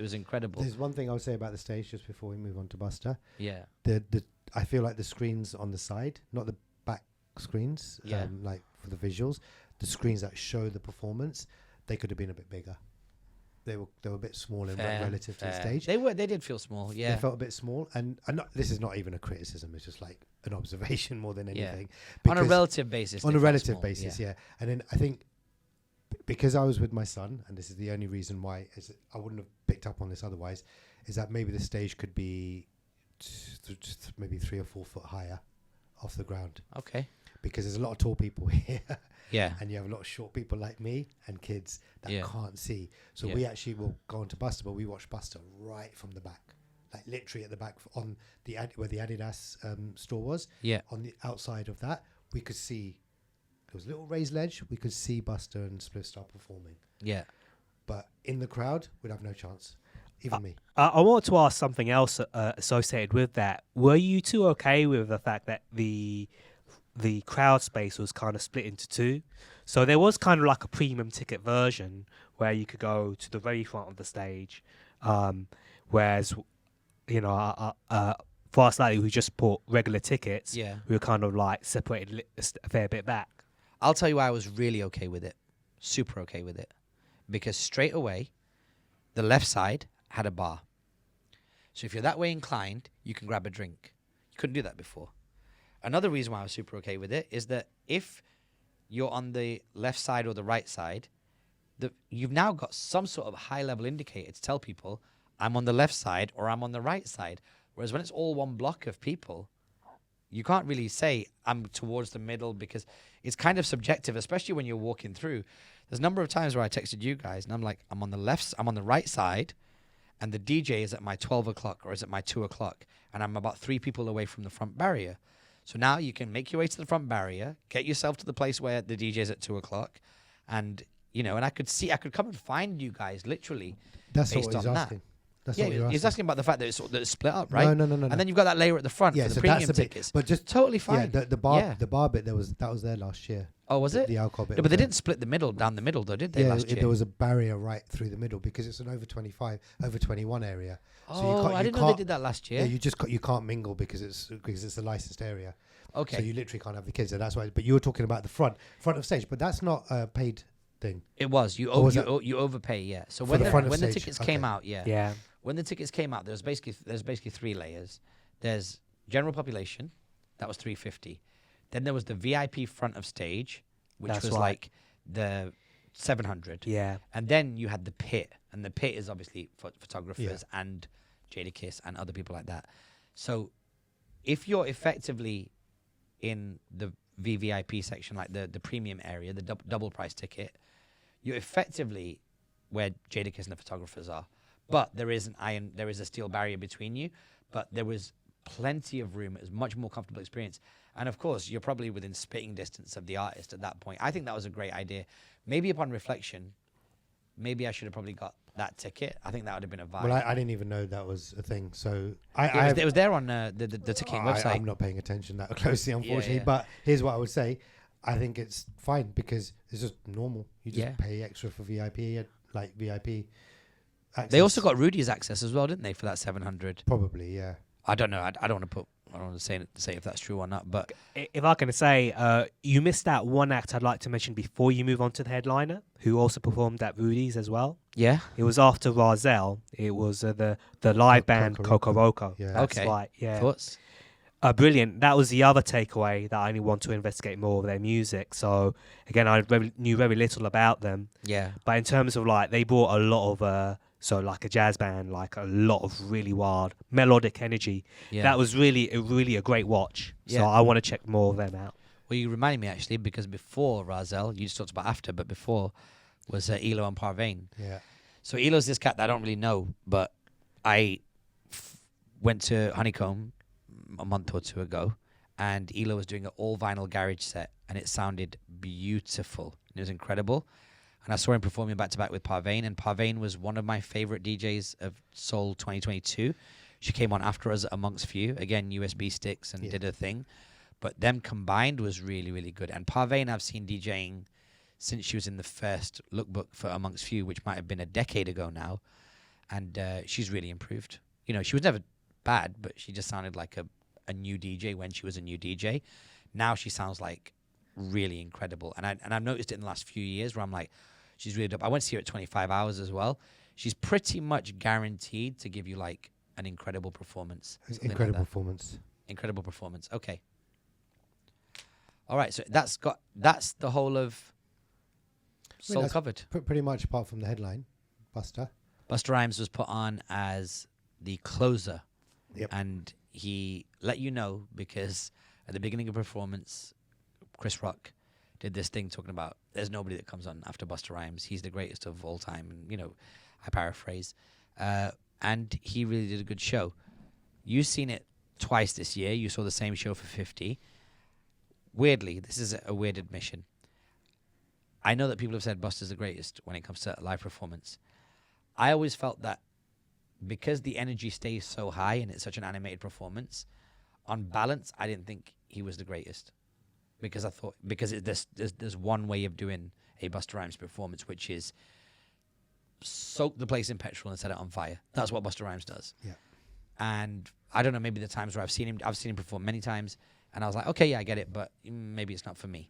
was incredible. There's one thing I would say about the stage just before we move on to Busta. Yeah. I feel like the screens on the side, not the back screens, like for the visuals, the screens that show the performance, they could have been a bit bigger. They were a bit small in relative to the stage. They did feel small. Yeah. They felt a bit small, and this is not even a criticism. It's just like an observation more than anything. On a relative basis. On a relative basis, yeah. And then I think, because I was with my son, and this is the only reason why I wouldn't have picked up on this otherwise, is that maybe the stage could be maybe 3 or 4 foot higher off the ground. Okay. Because there's a lot of tall people here. Yeah. And you have a lot of short people like me and kids that can't see. So we actually will go on to Busta, but we watch Busta right from the back. Like literally at the back on where the Adidas store was. Yeah. On the outside of that, we could see, there was a little raised ledge, we could see Busta and Spliff Star performing. Yeah. But in the crowd, we'd have no chance. Even me. I want to ask something else associated with that. Were you two okay with the fact that the crowd space was kind of split into 2? So there was kind of like a premium ticket version where you could go to the very front of the stage, whereas, you know, for us like who just bought regular tickets, we were kind of like separated a fair bit back. I'll tell you why I was really okay with it, super okay with it, because straight away, the left side had a bar. So if you're that way inclined, you can grab a drink. You couldn't do that before. Another reason why I was super okay with it is that if you're on the left side or the right side, you've now got some sort of high-level indicator to tell people, I'm on the left side or I'm on the right side. Whereas when it's all one block of people, you can't really say I'm towards the middle, because it's kind of subjective, especially when you're walking through. There's a number of times where I texted you guys and I'm like, I'm on the right side, and the DJ is at my 12 o'clock or is at my 2 o'clock, and I'm about 3 people away from the front barrier. So now you can make your way to the front barrier, get yourself to the place where the DJ's at 2:00, and and I could come and find you guys literally. That's based what he's on asking. that. That's Yeah, what you're he's asking. asking about the fact that it's split up, right? No. And then you've got that layer at the front for the so premium that's a bit, tickets. but just Totally fine. Yeah, the bar bit that was there last year. Oh, was it? The alcohol bit. No, but they didn't split the middle down the middle though, did they? Last year? There was a barrier right through the middle because it's an over 25, over 21 area. Oh, I didn't know they did that last year. Yeah, you can't mingle because it's a licensed area. Okay. So you literally can't have the kids there. That's why. But you were talking about the front of stage, but that's not a paid thing. It was. You overpay, yeah. So when the tickets came out, yeah. When the tickets came out, there's basically 3 layers. There's general population, that was $350. Then there was the VIP front of stage, which was like the $700. Yeah. And then you had the pit, and the pit is obviously for photographers and Jadakiss and other people like that. So if you're effectively in the VVIP section, like the premium area, the double price ticket, you're effectively where Jadakiss and the photographers are. But there is a steel barrier between you. But there was plenty of room. It was much more comfortable experience. And of course, you're probably within spitting distance of the artist at that point. I think that was a great idea. Maybe upon reflection, maybe I should have probably got that ticket. I think that would have been a vibe. Well, I didn't even know that was a thing. So it was there on the ticketing website. I'm not paying attention that closely, unfortunately. Yeah. But here's what I would say. I think it's fine because it's just normal. You just pay extra for VIP, like VIP access. They also got Rudy's access as well, didn't they, for that 700? Probably, yeah. I don't know. I don't want to say if that's true or not. But if I can say, you missed out one act I'd like to mention before you move on to the headliner, who also performed at Rudy's as well. Yeah, it was after Rahzel. It was the live band Kokoroko. Yeah. That's okay. right. Yeah. Thoughts? Brilliant. That was the other takeaway that I only want to investigate more of their music. So again, I knew very little about them. Yeah. But in terms of like, they brought a lot of like a jazz band, like a lot of really wild melodic energy. Yeah. That was really a great watch. Yeah. So I want to check more of them out. Well, you reminded me actually, because before Rahzel, you just talked about after, but before was ELO and Parvane. Yeah. So ELO's this cat that I don't really know, but I went to Honeycomb a month or 2 ago, and ELO was doing an all vinyl garage set, and it sounded beautiful. It was incredible. And I saw him performing back to back with Parvane, and Parvane was one of my favorite DJs of Soul 2022. She came on after us at AmongstFew, again USB sticks, and did her thing. But them combined was really, really good. And Parvane, I've seen DJing since she was in the first lookbook for AmongstFew, which might have been a decade ago now. And she's really improved. You know, she was never bad, but she just sounded like a new DJ when she was a new DJ. Now she sounds like really incredible. And I've noticed it in the last few years where I'm like, she's really dope. I went to see her at 25 Hours as well. She's pretty much guaranteed to give you like an incredible performance. Incredible performance. Incredible performance. Okay. All right. So that's the whole of Soul covered. Pretty much apart from the headline, Busta. Busta Rhymes was put on as the closer. Yep. And he let you know because at the beginning of the performance, Chris Rock did this thing talking about there's nobody that comes on after Busta Rhymes. He's the greatest of all time. And, you know, I paraphrase. And he really did a good show. You've seen it twice this year. You saw the same show for 50. Weirdly, this is a weird admission. I know that people have said Busta's the greatest when it comes to live performance. I always felt that because the energy stays so high and it's such an animated performance, on balance, I didn't think he was the greatest. Because I thought, there's one way of doing a Busta Rhymes performance, which is soak the place in petrol and set it on fire. That's what Busta Rhymes does. Yeah. And I don't know, maybe the times where I've seen him perform many times, and I was like, okay, yeah, I get it, but maybe it's not for me.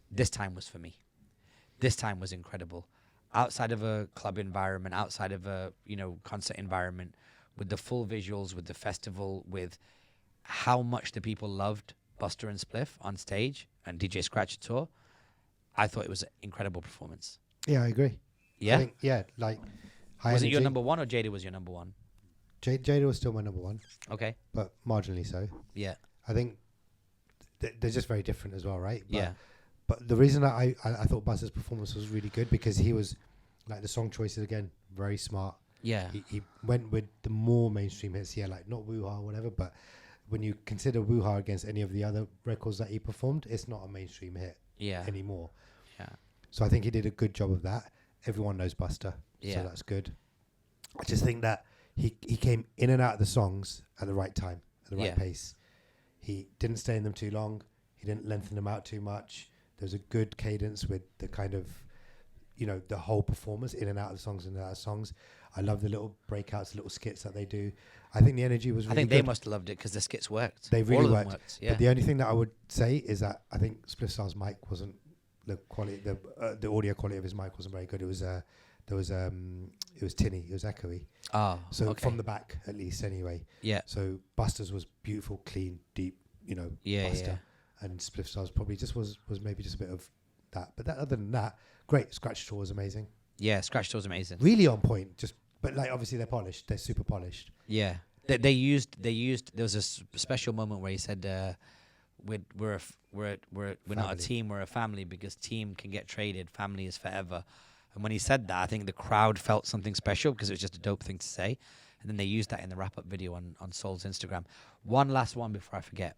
This time was for me. This time was incredible. Outside of a club environment, outside of a concert environment, with the full visuals, with the festival, with how much the people loved Busta and Spliff on stage and DJ Scratch tour, I thought it was an incredible performance. Yeah, I agree. Yeah? I think, like high Was energy. it your number one or Jada was your number one? Jada was still my number one. Okay. But marginally so. Yeah. I think they're just very different as well, right? But, yeah. But the reason that I thought Busta's performance was really good because he was, like the song choices again, very smart. Yeah. He went with the more mainstream hits, like not Woo-Ha or whatever, but when you consider Wuha against any of the other records that he performed, it's not a mainstream hit anymore. Yeah. So I think he did a good job of that. Everyone knows Busta, so that's good. I just think that he came in and out of the songs at the right time, at the right pace. He didn't stay in them too long. He didn't lengthen them out too much. There's a good cadence with the kind of, the whole performance in and out of the songs and out of songs. I love the little breakouts, little skits that they do. I think the energy was really good. I think they must have loved it because the skits worked. They really All of worked. them worked. Yeah. But the only thing that I would say is that I think Spliff Star's mic wasn't the quality. The audio quality of his mic wasn't very good. It was it was tinny. It was echoey. Oh, so okay. from the back at least, anyway. Yeah. So Busta's was beautiful, clean, deep. Busta. Yeah. And Spliff Star's probably just was maybe just a bit of that. But other than that, great. Scratch Tour was amazing. Yeah, Scratch Tour was amazing. Really on point. But like obviously they're polished. They're super polished. Yeah. They used. There was a special moment where he said, "We're not a team. We're a family because team can get traded. Family is forever." And when he said that, I think the crowd felt something special because it was just a dope thing to say. And then they used that in the wrap-up video on Soul's Instagram. One last one before I forget.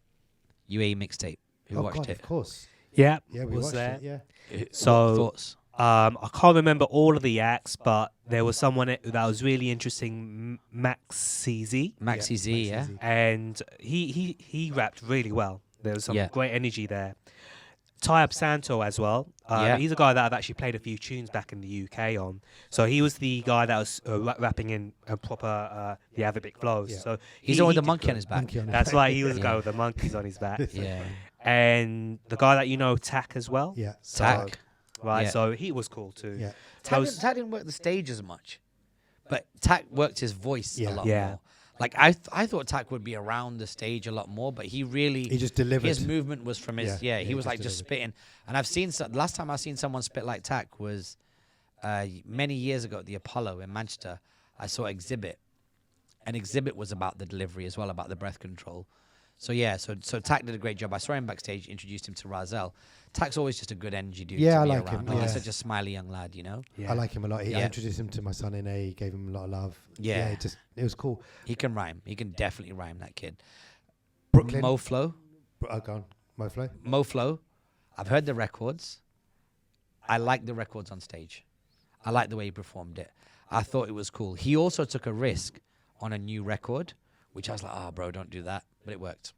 UAE Mixtape. Who watched it? Of course. Yeah, Yeah, we was watched there. it. Yeah. So thoughts? I can't remember all of the acts, but there was someone that was really interesting, Maxi Z, Maxi, and he rapped really well. There was some great energy there. Tyab Santo as well. He's a guy that I've actually played a few tunes back in the UK on. So he was the guy that was rapping in a proper the Arabic flows. Yeah. So He's the one with the monkey on his back. That's right. He was the guy with the monkeys on his back. Yeah. And the guy that Tack as well. Yeah. Tack. Right. Yeah. So he was cool too. Yeah. Tack didn't work the stage as much, but Tack worked his voice a lot more. Like I thought Tack would be around the stage a lot more, but he just delivered. His movement was from his he was like just spitting. And I've seen last time I seen someone spit like Tack was many years ago at the Apollo in Manchester. I saw Exhibit, and Exhibit was about the delivery as well, about the breath control. So so Tack did a great job. I saw him backstage, introduced him to Rahzel. Tack's always just a good energy dude. Yeah, to I be like around. him. Like, Yeah. he's such a smiley young lad, Yeah. I like him a lot. I introduced him to my son in A. Gave him a lot of love. Yeah. It was cool. He can rhyme. He can definitely rhyme, that kid. Brooklyn. Moflo. Go on. Moflo. Moflo. I've heard the records. I like the records on stage. I like the way he performed it. I thought it was cool. He also took a risk on a new record, which I was like, oh, bro, don't do that. But it worked.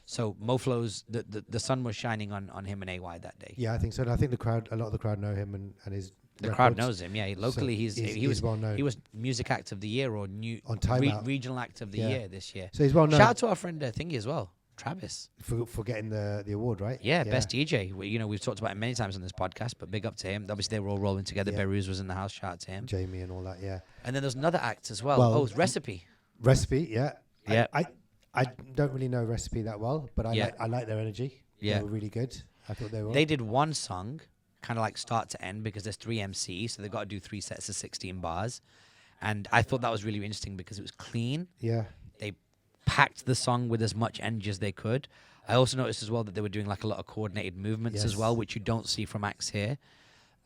So Moflo's, the sun was shining on him and AY that day. Yeah, I think so. And I think a lot of the crowd know him and his The crowd knows him, yeah. Locally, so he was well known. He was Music Act of the Year or on Time Out. Regional Act of the Year this year. So he's well known. Shout out to our friend Thingy as well, Travis. For getting the award, right? Yeah, best DJ. We've talked about him many times on this podcast, but big up to him. Obviously, they were all rolling together. Yeah. Beruz was in the house. Shout out to him. Jamie and all that, yeah. And then there's another act as well. It's Recipe. Recipe, yeah. Yeah. I don't really know Recipe that well, but I like their energy. Yeah. They were really good. I thought they were. They did one song, kind of like start to end, because there's 3 MCs, so they've got to do 3 sets of 16 bars. And I thought that was really interesting because it was clean. Yeah. They packed the song with as much energy as they could. I also noticed as well that they were doing like a lot of coordinated movements as well, which you don't see from acts here.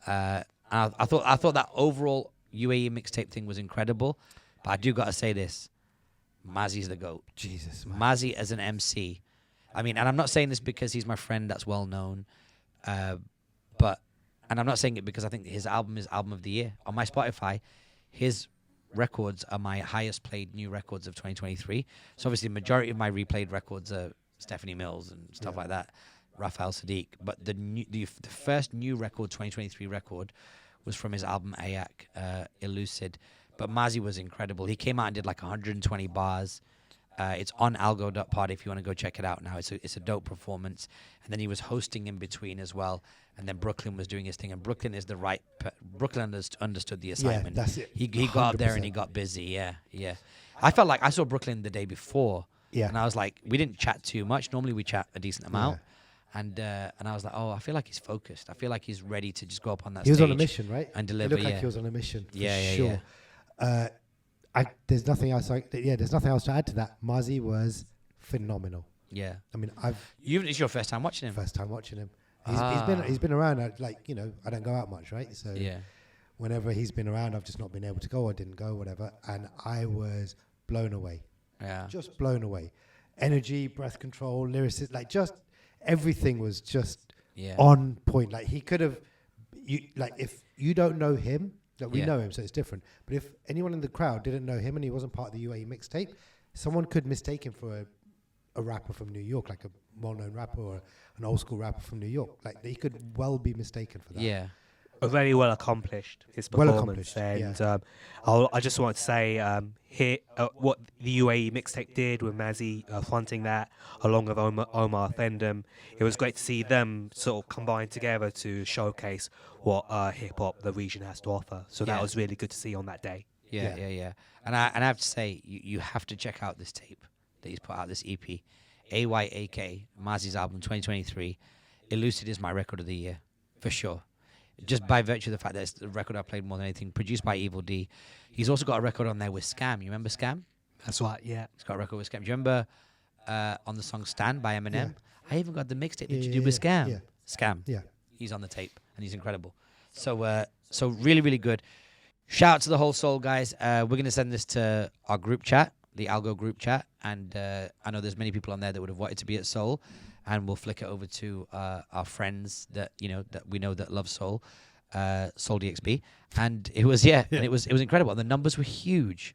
I thought that overall UAE mixtape thing was incredible, but I do got to say this. Mazzi's the GOAT. Jesus, man. Mazzi as an MC. I mean, and I'm not saying this because he's my friend that's well known, and I'm not saying it because I think his album is album of the year. On my Spotify, his records are my highest played new records of 2023. So obviously the majority of my replayed records are Stephanie Mills and stuff like that, Raphael Sadiq. But the first new record, 2023 record, was from his album Ayak, Elucid. But Mazzi was incredible. He came out and did like 120 bars. It's on ALGO.pod if you want to go check it out now. It's a dope performance. And then he was hosting in between as well. And then Brooklyn was doing his thing. And Brooklyn is Brooklyn understood the assignment. Yeah, that's it. He got up there and he got busy. Yeah. I felt like I saw Brooklyn the day before. Yeah. And I was like, we didn't chat too much. Normally we chat a decent amount. And I was like, oh, I feel like he's focused. I feel like he's ready to just go up on that stage. He was on a mission, right? And deliver, It looked like he was on a mission, for sure. Yeah. There's nothing else. There's nothing else to add to that. Mazzi was phenomenal. Yeah. I mean, It's your first time watching him. First time watching him. He's been around. I don't go out much, right? So whenever he's been around, I've just not been able to go or didn't go, whatever. And I was blown away. Yeah. Just blown away. energy, breath control, lyricist, like just everything was just Yeah. on point. Like he could have, if you don't know him, like we Yeah. know him, so it's different. But if anyone in the crowd didn't know him and he wasn't part of the UAE mixtape, someone could mistake him for a rapper from New York, like a well-known rapper or an old school rapper from New York. Like he could well be mistaken for that. Yeah. Very well accomplished, his Well performance. accomplished, And I just want to say here what the UAE mixtape did with Mazzi fronting that along with Omar Offendum. It was great to see them sort of combine together to showcase what hip hop the region has to offer. So Yeah. that was really good to see on that day. Yeah. And I have to say, you have to check out this tape that he's put out, this EP, AYAK, Mazzi's album 2023. Elucid is my record of the year, for sure. Just by virtue of the fact that it's the record I played more than anything, produced by Evil D. He's also got a record on there with Scam. You remember Scam? That's right, yeah. He's got a record with Scam. Do you remember on the song Stand by Eminem? Yeah. I even got the mixtape that you did with Scam. Yeah. Scam. Yeah. He's on the tape, and he's incredible. So really, really good. Shout out to the whole Soul guys. We're going to send this to our group chat, the ALGO group chat, and I know there's many people on there that would have wanted to be at Soul, and we'll flick it over to our friends that we know that love Soul, SoleDXB, and it was and it was incredible. And the numbers were huge.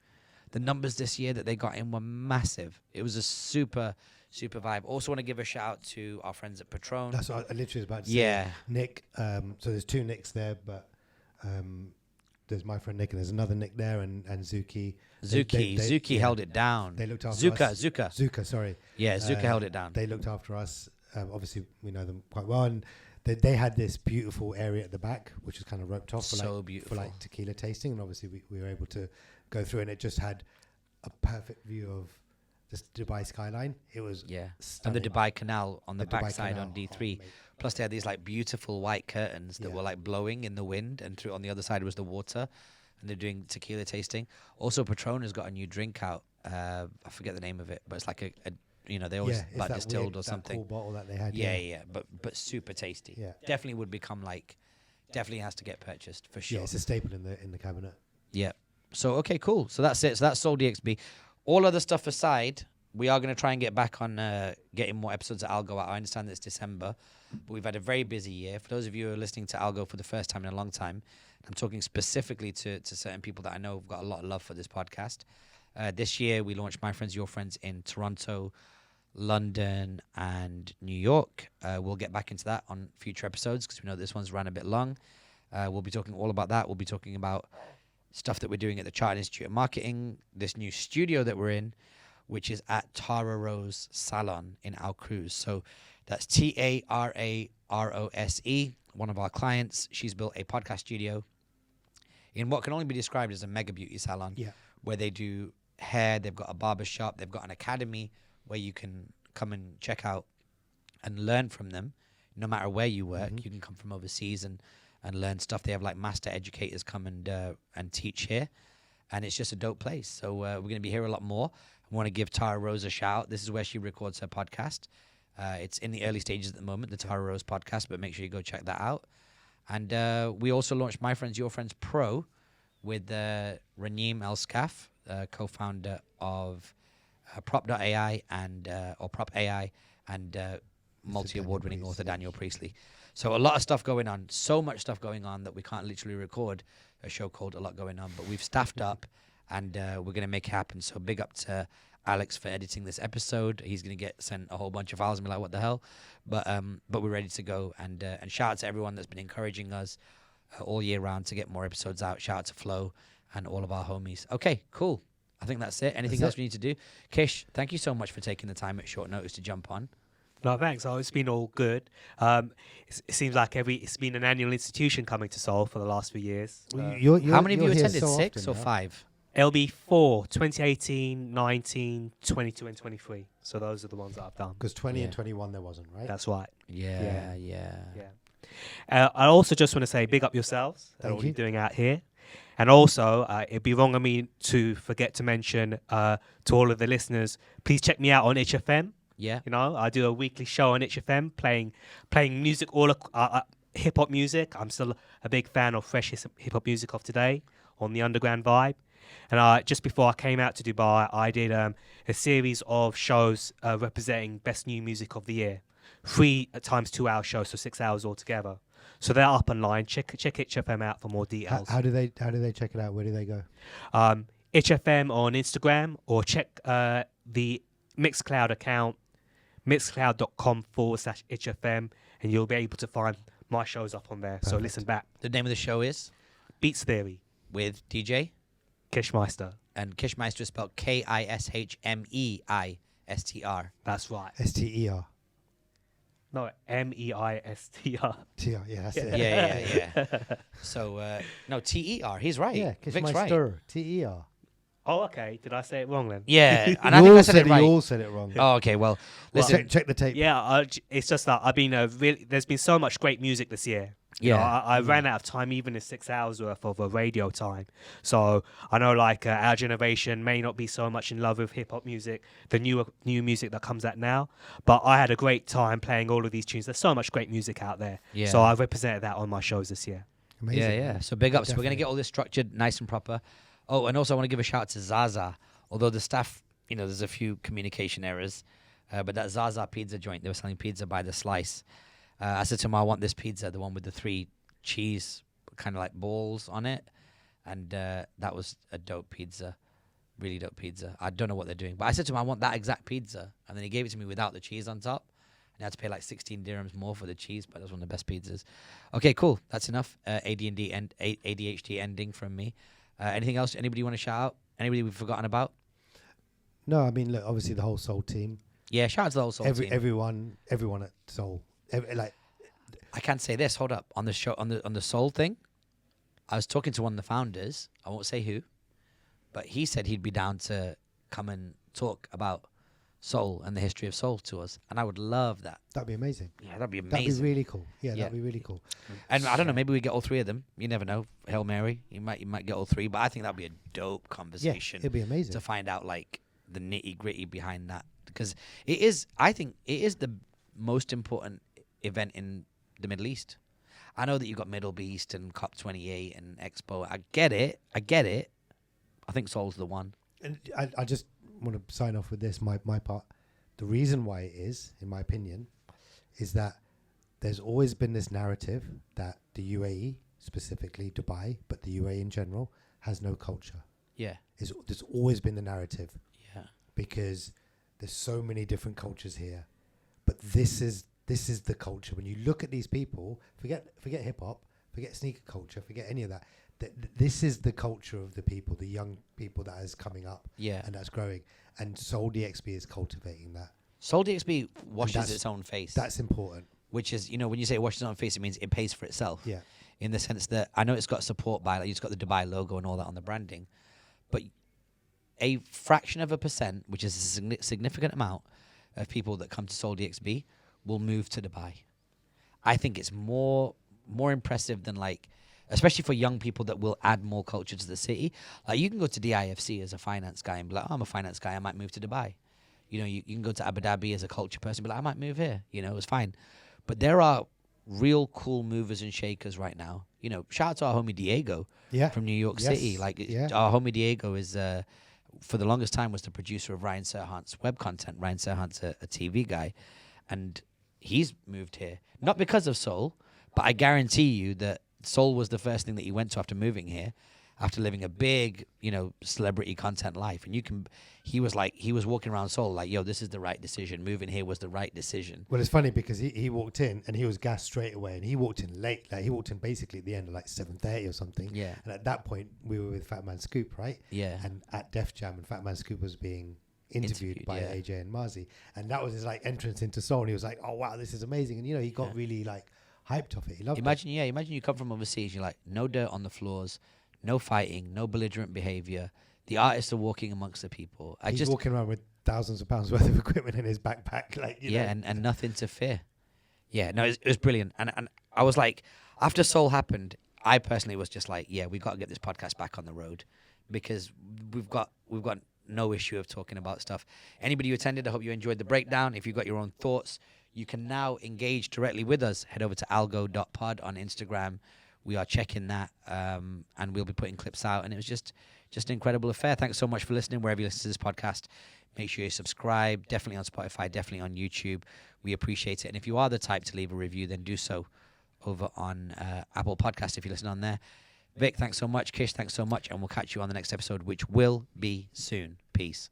The numbers this year that they got in were massive. It was a super vibe. Also want to give a shout out to our friends at Patron. That's what I literally was about to say. Yeah. Nick. So there's two Nicks there, but there's my friend Nick and there's another Nick there and Zuki. Zuki held it down. They looked after us. Zuka, sorry. Yeah, Zuka held it down. They looked after us. Obviously, we know them quite well. And they had this beautiful area at the back, which was kind of roped off So beautiful. for like tequila tasting. And obviously, we were able to go through and it just had a perfect view of this Dubai skyline. It was and the Dubai Canal on the Dubai backside Canal. on D3. Oh, mate. Plus, they had these like beautiful white curtains that were like blowing in the wind, and through on the other side was the water, and they're doing tequila tasting. Also, Patron has got a new drink out. I forget the name of it, but it's like a they always it's like that distilled weird, or that something. cool bottle that they had. Yeah, but super tasty. Yeah. Definitely would become definitely has to get purchased for sure. Yeah, it's a staple in the cabinet. Yeah. So okay, cool. So that's it. So that's SoleDXB. All other stuff aside, we are going to try and get back on getting more episodes of ALGO out. I understand that it's December, but we've had a very busy year. For those of you who are listening to ALGO for the first time in a long time, I'm talking specifically to certain people that I know have got a lot of love for this podcast. This year, we launched My Friends, Your Friends in Toronto, London, and New York. We'll get back into that on future episodes because we know this one's ran a bit long. We'll be talking all about that. We'll be talking about stuff that we're doing at the Chart Institute of Marketing, this new studio that we're in, which is at Tara Rose Salon in Al Cruz. So that's TARAROSE, one of our clients. She's built a podcast studio in what can only be described as a mega beauty salon, where they do hair, they've got a barber shop, they've got an academy where you can come and check out and learn from them. No matter where you work, you can come from overseas and learn stuff. They have like master educators come and teach here, and it's just a dope place. So we're going to be here a lot more. I want to give Tara Rose a shout. This is where she records her podcast. It's in the early stages at the moment, the Tara Rose podcast, but make sure you go check that out. And we also launched My Friends, Your Friends Pro with Raneem El-Skaf, co-founder of Prop.ai or Prop AI and multi-award-winning author Daniel Priestley. So a lot of stuff going on, so much stuff going on that we can't literally record a show called A Lot Going On, but we've staffed up and we're going to make it happen. So big up to Alex for editing this episode. He's going to get sent a whole bunch of files and be like, what the hell? But we're ready to go. And shout out to everyone that's been encouraging us all year round to get more episodes out. Shout out to Flo and all of our homies. Okay, cool. I think that's it. Anything else we need to do? Kish, thank you so much for taking the time at short notice to jump on. No, thanks. Oh, it's been all good. It seems like it's been an annual institution coming to Soul for the last few years. How many of you attended? 6 or 5? LB4, 2018, 19, 22, and 23. So those are the ones that I've done. Because 20 and 21 there wasn't, right? That's right. Yeah. I also just want to say big up yourselves. That's what you're doing out here. And also, it'd be wrong of me to forget to mention to all of the listeners, please check me out on HFM. Yeah. You know, I do a weekly show on HFM playing music, all hip-hop music. I'm still a big fan of fresh hip-hop music of today on the underground vibe. And just before I came out to Dubai, I did a series of shows representing best new music of the year. 3 times 2 hour shows, so 6 hours altogether. So they're up online. Check HFM out for more details. How do they check it out? Where do they go? HFM on Instagram, or check the Mixcloud account, mixcloud.com/HFM, and you'll be able to find my shows up on there. Perfect. So listen back. The name of the show is Beats Theory with DJ Kishmeister. And Kishmeister is spelled Kishmeistr. That's right. STER. No, MEISTR. TR, yeah, that's it. Yeah. So, no, TER. He's right. Yeah, Vic's right. TER. Oh, okay. Did I say it wrong then? Yeah, and I think I said it right. You all said it wrong. Oh, okay. Well, listen. Check the tape. Yeah, it's just that I've been there's been so much great music this year. You know, I ran out of time, even in 6 hours worth of radio time. So I know, like, our generation may not be so much in love with hip hop music, the new music that comes out now. But I had a great time playing all of these tunes. There's so much great music out there. Yeah. So I represented that on my shows this year. Amazing. Yeah. So big ups. We're gonna get all this structured, nice and proper. Oh, and also I want to give a shout out to Zaza. Although the staff, there's a few communication errors, but that Zaza pizza joint, they were selling pizza by the slice. I said to him, I want this pizza, the one with the 3 cheese kind of like balls on it. And that was a dope pizza, really dope pizza. I don't know what they're doing. But I said to him, I want that exact pizza. And then he gave it to me without the cheese on top. And I had to pay like 16 dirhams more for the cheese, but that was one of the best pizzas. Okay, cool. That's enough. ADD and ADHD ending from me. Anything else? Anybody want to shout out? Anybody we've forgotten about? No, I mean, look, obviously the whole Soul team. Yeah, shout out to the whole Soul team. Everyone at Soul. I can't say this. Hold up. On the show, on the Soul thing, I was talking to one of the founders. I won't say who, but he said he'd be down to come and talk about Soul and the history of Soul to us, and I would love that. That'd be amazing. Yeah, that'd be amazing. That'd be really cool. Yeah, that'd be really cool. And I don't know, maybe we get all 3 of them. You never know. Hail Mary. You might get all 3, but I think that'd be a dope conversation. Yeah, it'd be amazing to find out like the nitty gritty behind that, because it is. I think it is the most important event in the Middle East. I know that you've got Middle East and COP28 and Expo. I get it. I think Soul's the one. And I just want to sign off with this, my part. The reason why it is, in my opinion, is that there's always been this narrative that the UAE, specifically Dubai, but the UAE in general, has no culture. Yeah. There's always been the narrative. Yeah. Because there's so many different cultures here. But this is the culture. When you look at these people, forget hip hop, forget sneaker culture, forget any of that. This is the culture of the people, the young people that is coming up, and that's growing. And SoleDXB is cultivating that. SoleDXB washes its own face. That's important. Which is, when you say it washes its own face, it means it pays for itself. Yeah. In the sense that I know it's got support by, like, it's got the Dubai logo and all that on the branding, but a fraction of a %, which is a significant amount of people that come to SoleDXB, will move to Dubai. I think it's more impressive than, like, especially for young people that will add more culture to the city. Like, you can go to DIFC as a finance guy and be like, I'm a finance guy, I might move to Dubai. You can go to Abu Dhabi as a culture person and be like, I might move here. It's fine. But there are real cool movers and shakers right now. Shout out to our homie Diego from New York City. Like, our homie Diego is, for the longest time, was the producer of Ryan Serhant's web content. Ryan Serhant's a TV guy. And he's moved here. Not because of Soul, but I guarantee you that Soul was the first thing that he went to after moving here, after living a big, celebrity content life. And he was walking around Soul like, yo, this is the right decision. Moving here was the right decision. Well, it's funny because he walked in and he was gassed straight away, and he walked in late. Like, he walked in basically at the end of like 7:30 or something. Yeah. And at that point, we were with Fat Man Scoop, right? Yeah. And at Def Jam, and Fat Man Scoop was being interviewed by AJ and Mazzi, and that was his like entrance into Soul. And he was like, oh wow, this is amazing. And he got really like hyped off it. He loved it. Imagine you come from overseas, you're like, no dirt on the floors, no fighting, no belligerent behavior. The artists are walking amongst the people. He's walking around with thousands of pounds worth of equipment in his backpack, like and nothing to fear. Yeah, no, it was brilliant. And I was like, after Soul happened, I personally was just like, we got to get this podcast back on the road, because we've got no issue of talking about stuff. Anybody who attended, I hope you enjoyed the breakdown. If you've got your own thoughts, you can now engage directly with us. Head over to algo.pod on Instagram. We are checking that, and we'll be putting clips out. And it was just just an incredible affair. Thanks so much for listening wherever you listen to this podcast. Make sure you subscribe, definitely on Spotify, definitely on YouTube. We appreciate it. And if you are the type to leave a review, then do so over on Apple Podcast if you listen on there. Vic, thanks so much. Kish, thanks so much. And we'll catch you on the next episode, which will be soon. Peace.